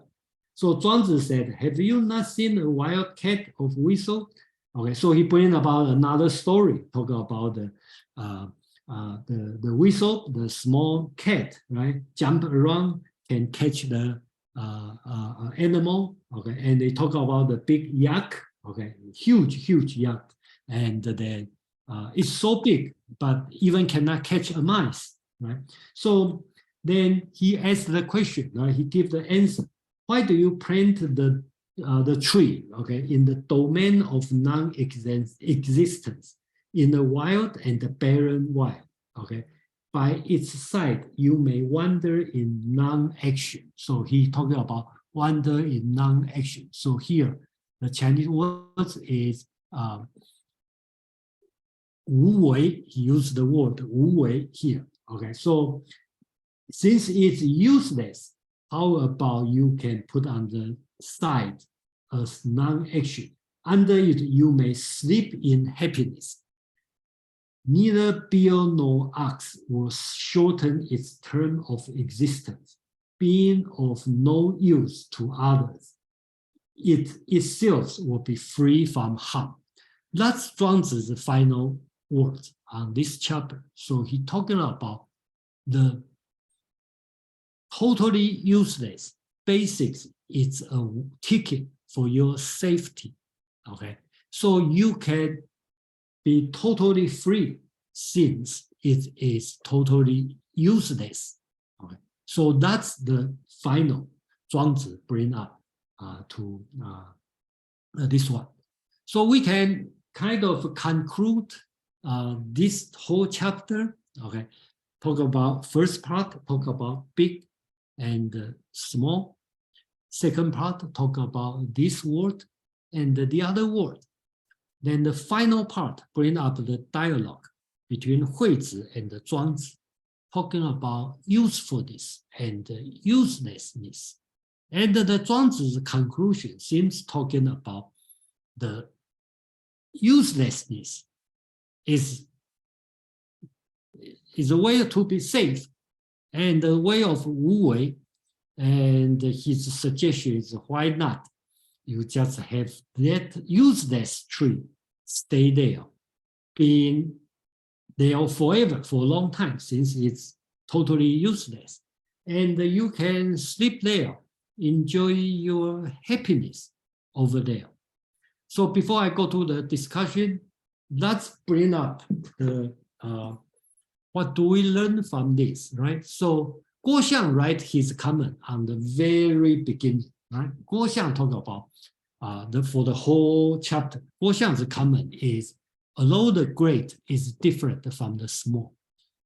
So Zhuangzi said, have you not seen a wild cat of whistle? Okay, so he bring about another story, talk about the whistle, the small cat, right? Jump around, can catch the animal, okay? And they talk about the big yak, okay? Huge yak. And then it's so big, but even cannot catch a mice, right? So then he asked the question, right? He gave the answer. Why do you plant the tree, okay, in the domain of non-existence, in the wild and the barren wild, okay? By its side, you may wander in non-action. So he talking about wander in non-action. So here, the Chinese word is wu wei. He used the word wu wei here. Okay, so since it's useless, how about you can put on the side as non-action? Under it, you may sleep in happiness. Neither bear nor ox will shorten its term of existence, being of no use to others. It itself will be free from harm. That's Zhuangzi's final words on this chapter. So he's talking about the totally useless basics. It's a ticket for your safety. Okay, so you can be totally free since it is totally useless. Okay, so that's the final. Zhuangzi bring up to this one. So we can kind of conclude this whole chapter. Okay, talk about first part, talk about big and small. Second part, talk about this word and the other word. Then the final part, bring up the dialogue between Huizi and Zhuangzi, talking about usefulness and uselessness. And the Zhuangzi's conclusion seems talking about the uselessness is a way to be safe and a way of Wu Wei. And his suggestion is, why not? You just have that useless tree stay there, being there forever, for a long time, since it's totally useless. And you can sleep there, enjoy your happiness over there. So before I go to the discussion, let's bring up the what do we learn from this, right? So Guo Xiang write his comment on the very beginning, right? Guo Xiang talk about for the whole chapter. Guo Xiang's comment is, although the great is different from the small,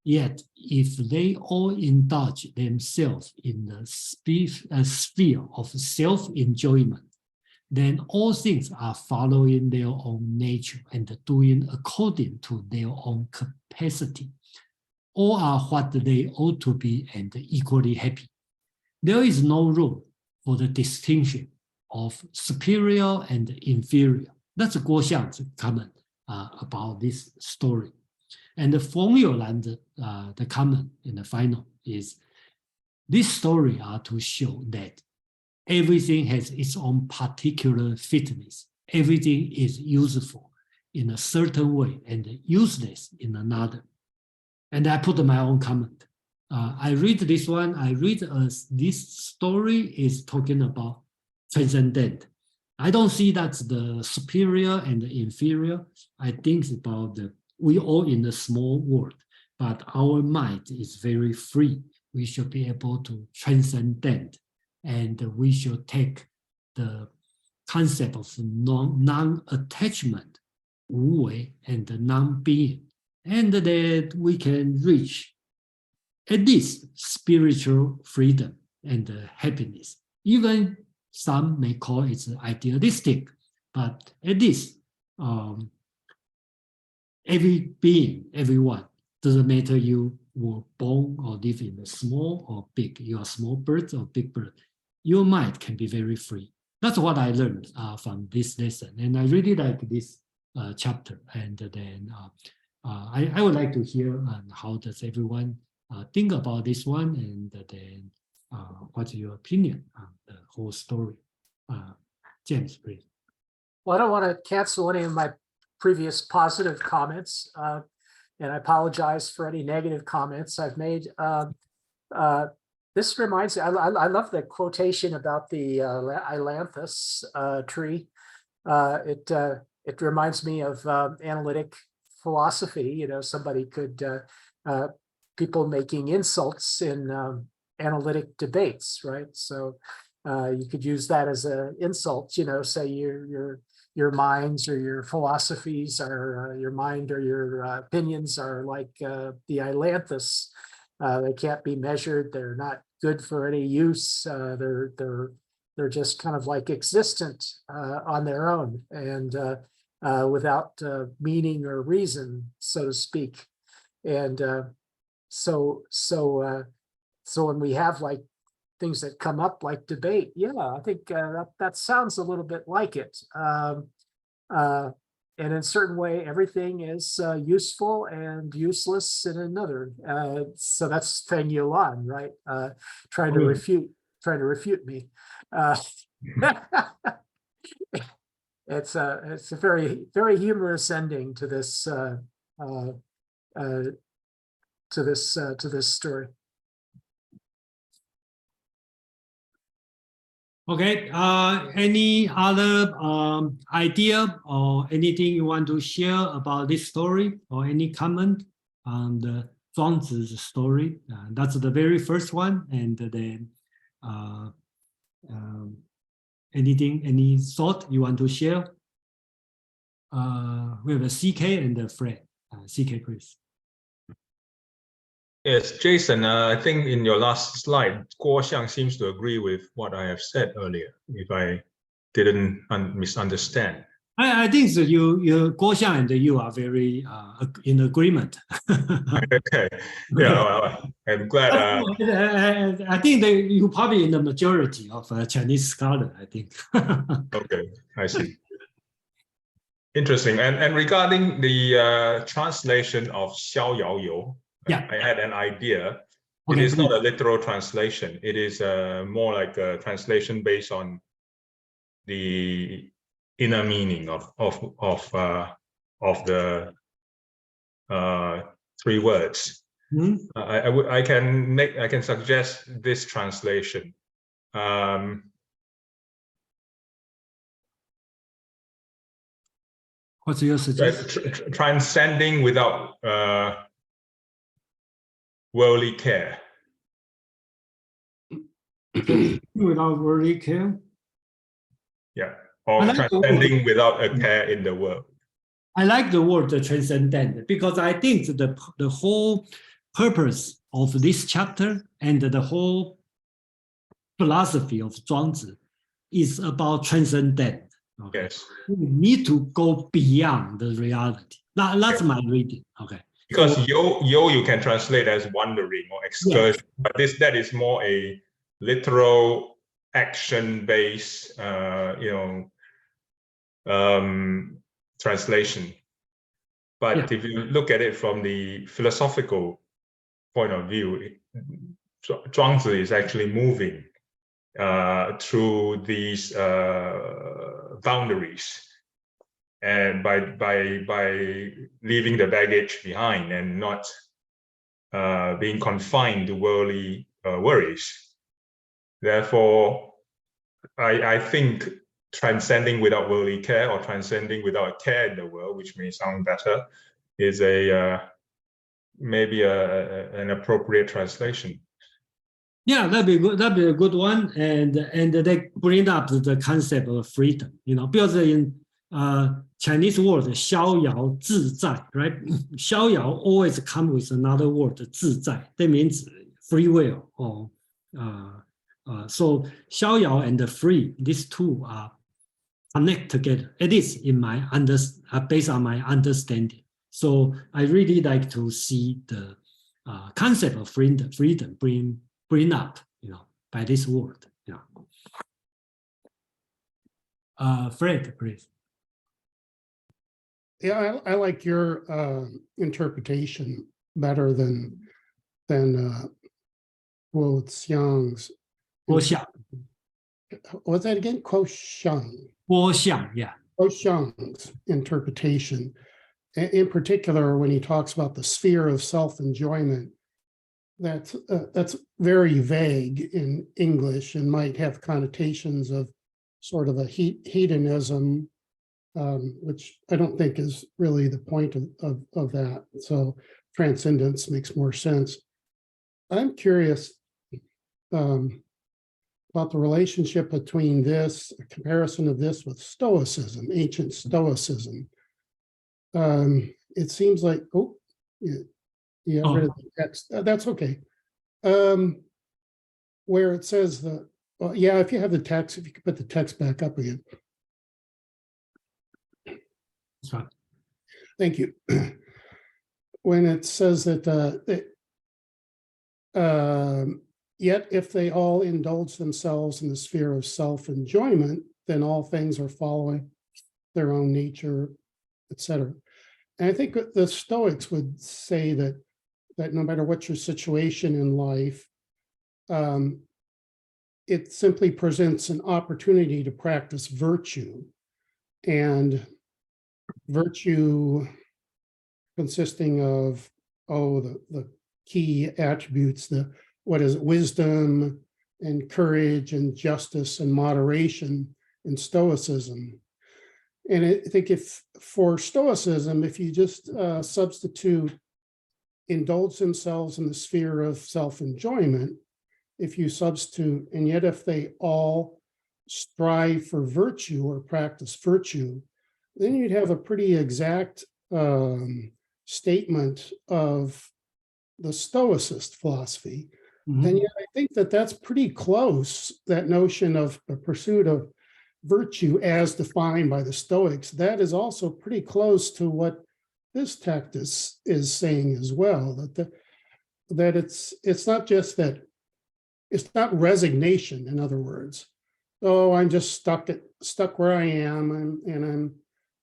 yet if they all indulge themselves in the sphere of self-enjoyment, then all things are following their own nature and doing according to their own capacity. All are what they ought to be and equally happy. There is no room for the distinction of superior and inferior. That's Guo Xiang's comment about this story. And the Feng Youlan, the comment in the final is, this story are to show that everything has its own particular fitness. Everything is useful in a certain way and useless in another. And I put my own comment. I read this one, I read as this story is talking about transcendent. I don't see that's the superior and the inferior. I think it's about we all in a small world, but our mind is very free. We should be able to transcend, and we should take the concept of non-attachment, Wu Wei, and non-being, and that we can reach at least spiritual freedom and happiness. Even some may call it idealistic, but at least every being, everyone, doesn't matter you were born or live in a small or big, you are small bird or big bird, your mind can be very free. That's what I learned from this lesson. And I really like this chapter. And then I would like to hear how does everyone think about this one, and then what's your opinion on the whole story? James, please. Well, I don't want to cancel any of my previous positive comments, and I apologize for any negative comments I've made. This reminds me, I love the quotation about the ailanthus tree. It reminds me of analytic philosophy. You know, somebody could, people making insults in analytic debates, right? So you could use that as an insult, you know, say your minds or your philosophies or your mind or your opinions are like the ailanthus. They can't be measured. They're not good for any use. They're just kind of like existent on their own and without meaning or reason, so to speak. And so when we have like things that come up like debate, yeah, I think that sounds a little bit like it. And in a certain way, everything is useful and useless in another. So that's Feng Youlan, right? Trying to refute me. It's a very, very humorous ending to this story. Okay, any other idea or anything you want to share about this story, or any comment on the Zhuangzi's story? That's the very first one, and then Anything, any thought you want to share? We have a CK and a Fred. CK, please. Yes, Jason, I think in your last slide, Guo Xiang seems to agree with what I have said earlier, if I didn't misunderstand. I think that Guo Xiang and you are very in agreement. Okay, yeah, well, I'm glad. I think that you probably in the majority of Chinese scholar, I think. Okay, I see. Interesting. And regarding the translation of Xiao Yao You, Yeah. I had an idea. Okay, It is not please. a literal translation. It is more like a translation based on the inner meaning of the three words. Hmm? I can suggest this translation. What's your suggestion? Transcending without worldly care. Without worldly care. Yeah, or I like transcending without a care in the world. I like the word transcendent because I think the whole purpose of this chapter and the whole philosophy of Zhuangzi is about transcendent. Okay? Yes. We need to go beyond the reality. That's my reading. Okay. Because So, yo you can translate as wandering or excursion, but that is more a literal action-based, translation. But if you look at it from the philosophical point of view, Zhuangzi is actually moving through these boundaries, and by leaving the baggage behind and not being confined to worldly worries. Therefore, I think transcending without worldly care, or transcending without care in the world, which may sound better, is maybe an appropriate translation. yeah, that'd be good. That'd be a good one, and they bring up the concept of freedom. Because in Chinese word 逍遥自在, right? 逍遥 always come with another word 自在. That means free will, or so 逍遥 and the free, these two are connect together. It is in my based on my understanding. So I really like to see the concept of freedom bring up, by this word. Yeah. Fred, please. Yeah, I like your interpretation better than Guo Xiang's. Guo Xiang. What's that again? Guo Xiang. Guo Xiang, yeah. Guo Xiang's interpretation, in particular, when he talks about the sphere of self-enjoyment, that's very vague in English and might have connotations of sort of a hedonism, which I don't think is really the point of that. So transcendence makes more sense. I'm curious about the relationship between this, a comparison of this with Stoicism, ancient Stoicism. It seems like, yeah, rid of the text. That's okay. Where it says that, well, yeah, if you have the text, if you could put the text back up again. Sorry. Thank you. When it says that, yet if they all indulge themselves in the sphere of self-enjoyment, then all things are following their own nature, etc. And I think the Stoics would say that no matter what your situation in life, it simply presents an opportunity to practice virtue, and virtue consisting of the key attributes, what is it, wisdom and courage and justice and moderation in Stoicism. And I think if for Stoicism, if you just substitute indulge themselves in the sphere of self-enjoyment, if you substitute, and yet if they all strive for virtue or practice virtue, then you'd have a pretty exact statement of the Stoicist philosophy. Mhm. And yet I think that that's pretty close, that notion of the pursuit of virtue as defined by the Stoics, that is also pretty close to what this text is saying as well, that it's not just that, it's not resignation, in other words. Oh, I'm just stuck where I am,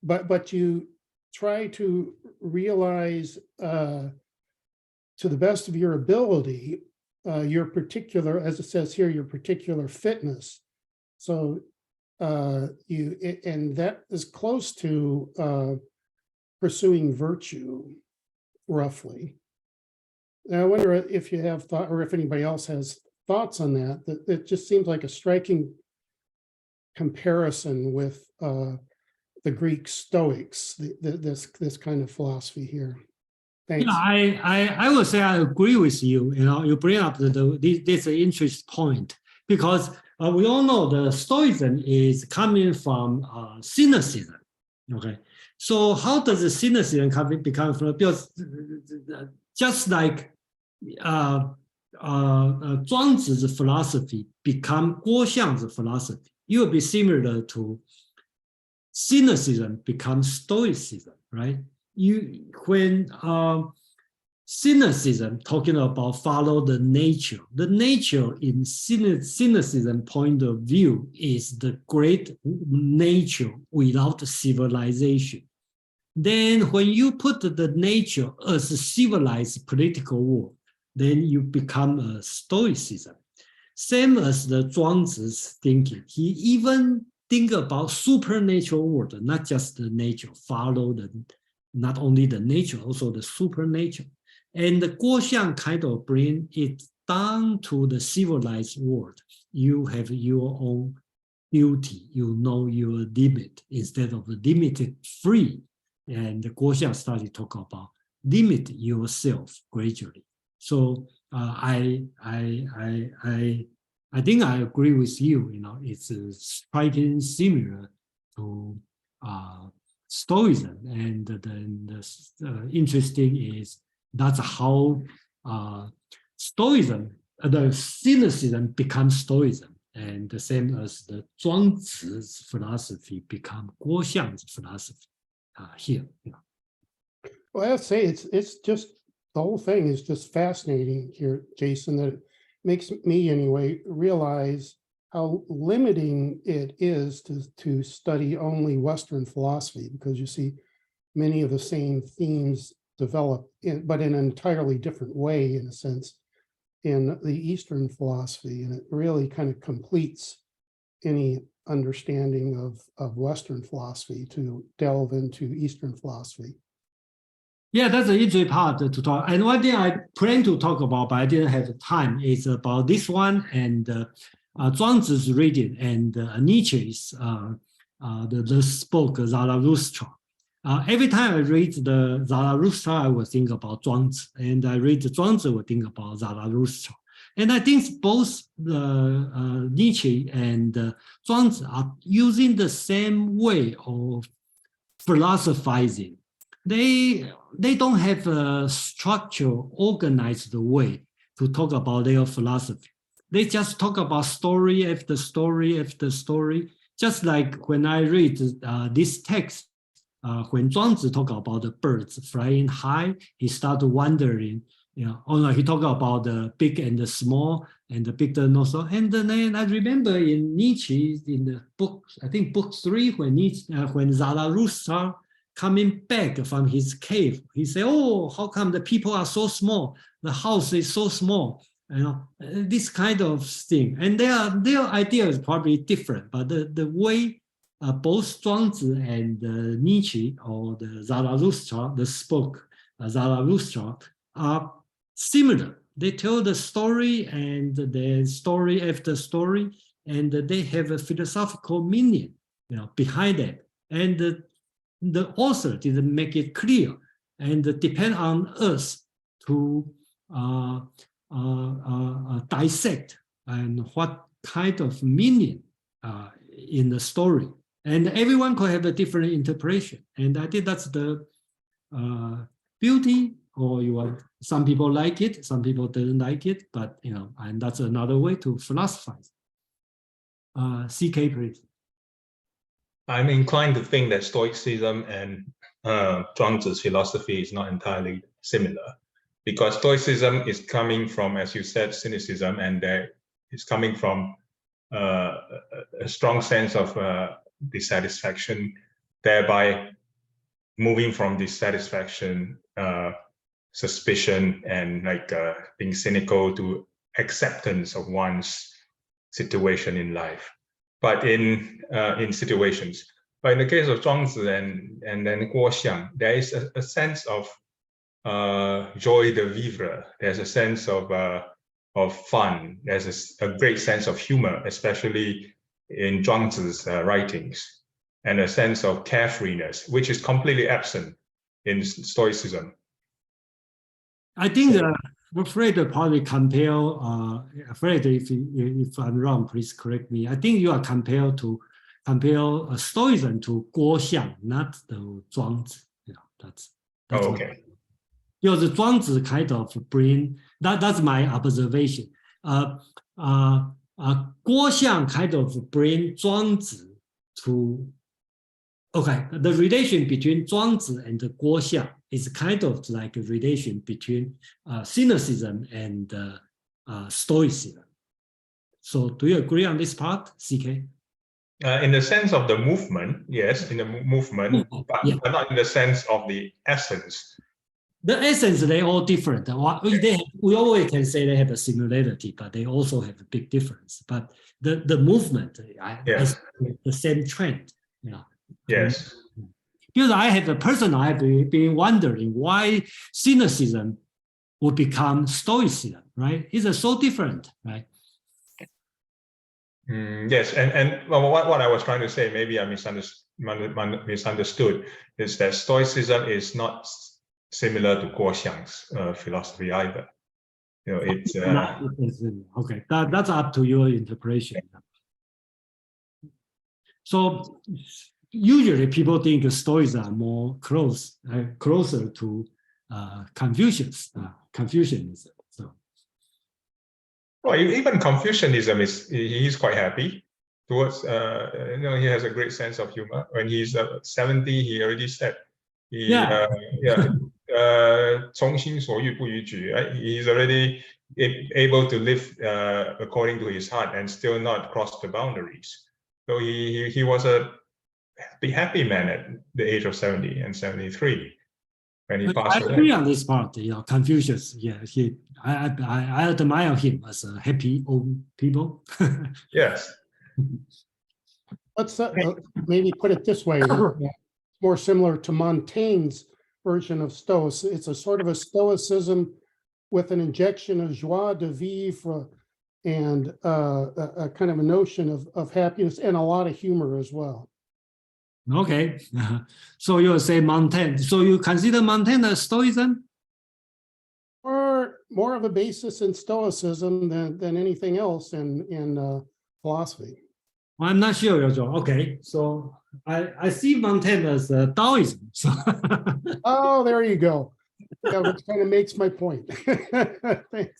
but you try to realize to the best of your ability, your particular, as it says here, your particular fitness. So and that is close to pursuing virtue, roughly. And I wonder if you have thought, or if anybody else has thoughts on that, that it just seems like a striking comparison with the Greek Stoics, this kind of philosophy here. Thanks. Yeah, I would say I agree with you. You know, you bring up this interesting point, because we all know the Stoicism is coming from cynicism. Okay, so how does the cynicism become from? Because just like Zhuangzi's philosophy become Guo Xiang's philosophy, it will be similar to cynicism becomes Stoicism, right? When cynicism talking about follow the nature in cynicism point of view is the great nature without civilization. Then when you put the nature as a civilized political world, then you become a Stoicism. Same as the Zhuangzi's thinking. He even think about supernatural world, not just the nature, follow not only the nature, also the supernature. And the Guo Xiang kind of bring it down to the civilized world. You have your own beauty, you know your limit instead of limited free. And the Guo Xiang started to talk about limit yourself gradually. So I think I agree with you. You know, it's striking similar to Stoicism, and then the interesting is that's how Stoicism, the cynicism becomes Stoicism, and the same as the Zhuangzi's philosophy become Guo Xiang's philosophy here. You know. Well, I have to say, it's just, the whole thing is just fascinating here, Jason, that it makes me anyway realize how limiting it is to study only Western philosophy, because you see many of the same themes develop, but in an entirely different way, in a sense, in the Eastern philosophy, and it really kind of completes any understanding of Western philosophy to delve into Eastern philosophy. Yeah, that's the interesting part to talk. And one thing I plan to talk about, but I didn't have time, is about this one and Zhuangzi's reading and Nietzsche's the spoke Zarathustra. Every time I read the Zarathustra, I will think about Zhuangzi, and I read the Zhuangzi, I will think about Zarathustra. And I think both Nietzsche and Zhuangzi are using the same way of philosophizing. They don't have a structure, organized way to talk about their philosophy. They just talk about story after story after story. Just like when I read this text, when Zhuangzi talk about the birds flying high, he started wondering, you know, oh no, he talked about the big and the small, and the big and also. And then I remember in Nietzsche, in the book, I think book 3, when Zarathustra coming back from his cave, he said, oh, how come the people are so small? The house is so small, you know, this kind of thing. And their idea is probably different, but the way both Zhuangzi and Nietzsche, or the Zarathustra, the spoke Zarathustra, are similar. They tell the story and the story after story, and they have a philosophical meaning, you know, behind it. And the author didn't make it clear, and depend on us to dissect and what kind of meaning in the story. And everyone could have a different interpretation. And I think that's the beauty, or some people like it, some people don't like it, but and that's another way to philosophize. CK, please. I'm inclined to think that Stoicism and Zhuangzi's philosophy is not entirely similar, because Stoicism is coming from, as you said, cynicism, and it's coming from a strong sense of dissatisfaction, thereby moving from dissatisfaction, suspicion, and being cynical to acceptance of one's situation in life. But in situations, but in the case of Zhuangzi and then Guo Xiang, there is a sense of joie de vivre. There's a sense of fun. There's a great sense of humor, especially in Zhuangzi's writings, and a sense of carefreeness, which is completely absent in Stoicism. I think Fred probably compare. Fred, if I'm wrong, please correct me. I think you are compare Stoicism to Guo Xiang, not the Zhuangzi. That's okay. Because the Zhuangzi kind of bring that's my observation. Guo Xiang kind of bring Zhuangzi to. Okay, the relation between Zhuangzi and Guo Xiang is kind of like a relation between cynicism and Stoicism. So do you agree on this part, CK? In the sense of the movement, yes, in the movement, but not in the sense of the essence. The essence, they're all different. We always can say they have a similarity, but they also have a big difference. But the movement, Yes. the same trend. Yes. Because I've been wondering why cynicism would become Stoicism, right? It's so different, right? Yes, and what I was trying to say, maybe I misunderstood, is that Stoicism is not similar to Guo Xiang's philosophy either. It's okay. That's up to your interpretation. So usually people think Stoics are more closer to Confucianism. So, well, even Confucianism he's quite happy towards. He has a great sense of humor. When he's 70, he already said, "从心所欲不逾矩." Right? He's already able to live according to his heart and still not cross the boundaries. So he was a happy man at the age of 70 and 73 when he passed away. I agree on this part. Confucius. Yeah, I admire him as a happy old people. Yes. Let's maybe put it this way. More similar to Montaigne's version of Stoicism. It's a sort of a Stoicism with an injection of joie de vivre and a kind of a notion of happiness and a lot of humor as well. Okay, so you say Montaigne. So you consider Montaigne as Stoicism? Or more of a basis in Stoicism than anything else in philosophy. Well, I'm not sure, Okay, so I see Montaigne as Taoism. So Oh, there you go. Yeah, which kind of makes my point. Thanks.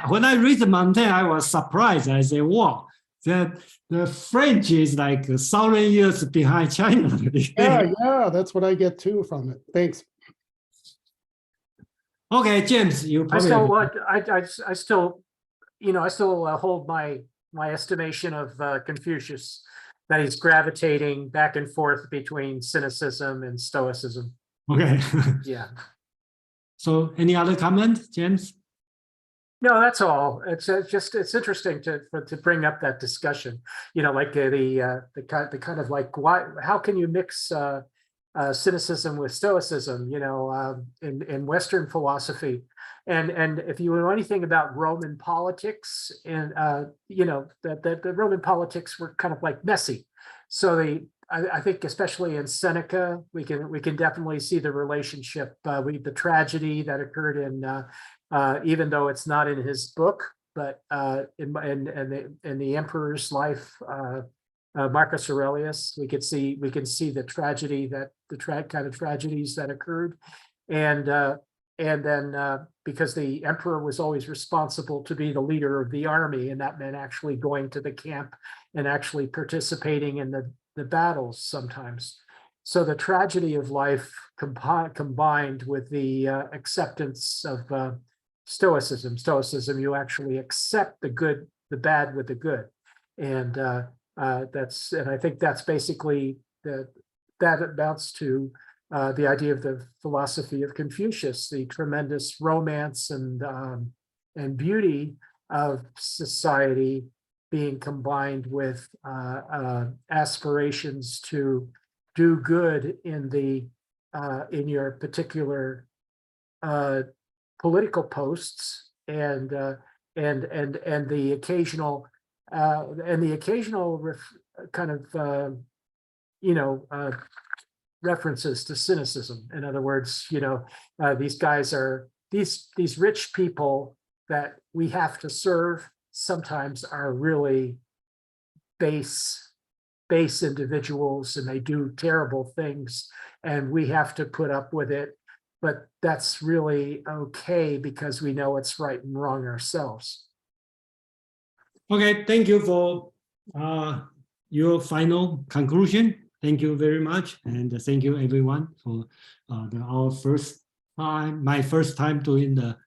When I read Montaigne, I was surprised. I said, wow, the French is like 1,000 years behind China. Yeah, that's what I get too from it. Thanks. Okay, James, you probably I still hold my estimation of Confucius, that he's gravitating back and forth between cynicism and Stoicism. Okay. Yeah. So any other comment, James? No, that's all. It's it's interesting to bring up that discussion. Like the kind of like how can you mix cynicism with Stoicism? In Western philosophy, and if you know anything about Roman politics, and the Roman politics were kind of like messy. So I think especially in Seneca, we can definitely see the relationship with the tragedy that occurred in. Even though it's not in his book, but in the emperor's life, Marcus Aurelius, we can see the tragedy that kind of tragedies that occurred, and then because the emperor was always responsible to be the leader of the army, and that meant actually going to the camp and actually participating in the battles sometimes. So the tragedy of life combined with the acceptance of Stoicism. Stoicism, you actually accept the good, the bad with the good, and I think that's basically that amounts to the idea of the philosophy of Confucius, the tremendous romance and beauty of society being combined with aspirations to do good in your particular political posts, and the occasional kind of references to cynicism. In other words, these guys are these rich people that we have to serve sometimes are really base individuals, and they do terrible things, and we have to put up with it. But that's really okay because we know it's right and wrong ourselves. Okay, thank you for your final conclusion. Thank you very much, and thank you everyone for my first time doing the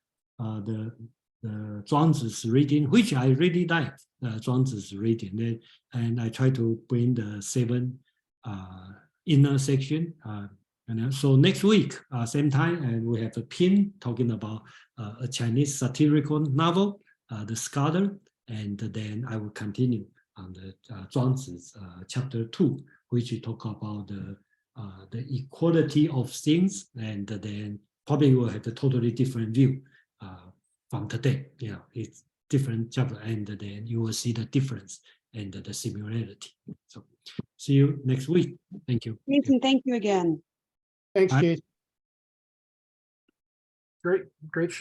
Zhuangzi's reading, which I really liked, Zhuangzi's reading, and I try to bring the 7 inner section. And so next week, same time, and we have a pin talking about a Chinese satirical novel, The Scholar, and then I will continue on the Zhuangzi's chapter 2, which we talk about the equality of things, and then probably will have a totally different view from today. It's different chapter, and then you will see the difference and the similarity. So see you next week. Thank you. Jason, thank you again. Thanks, Bye. Jason. Great.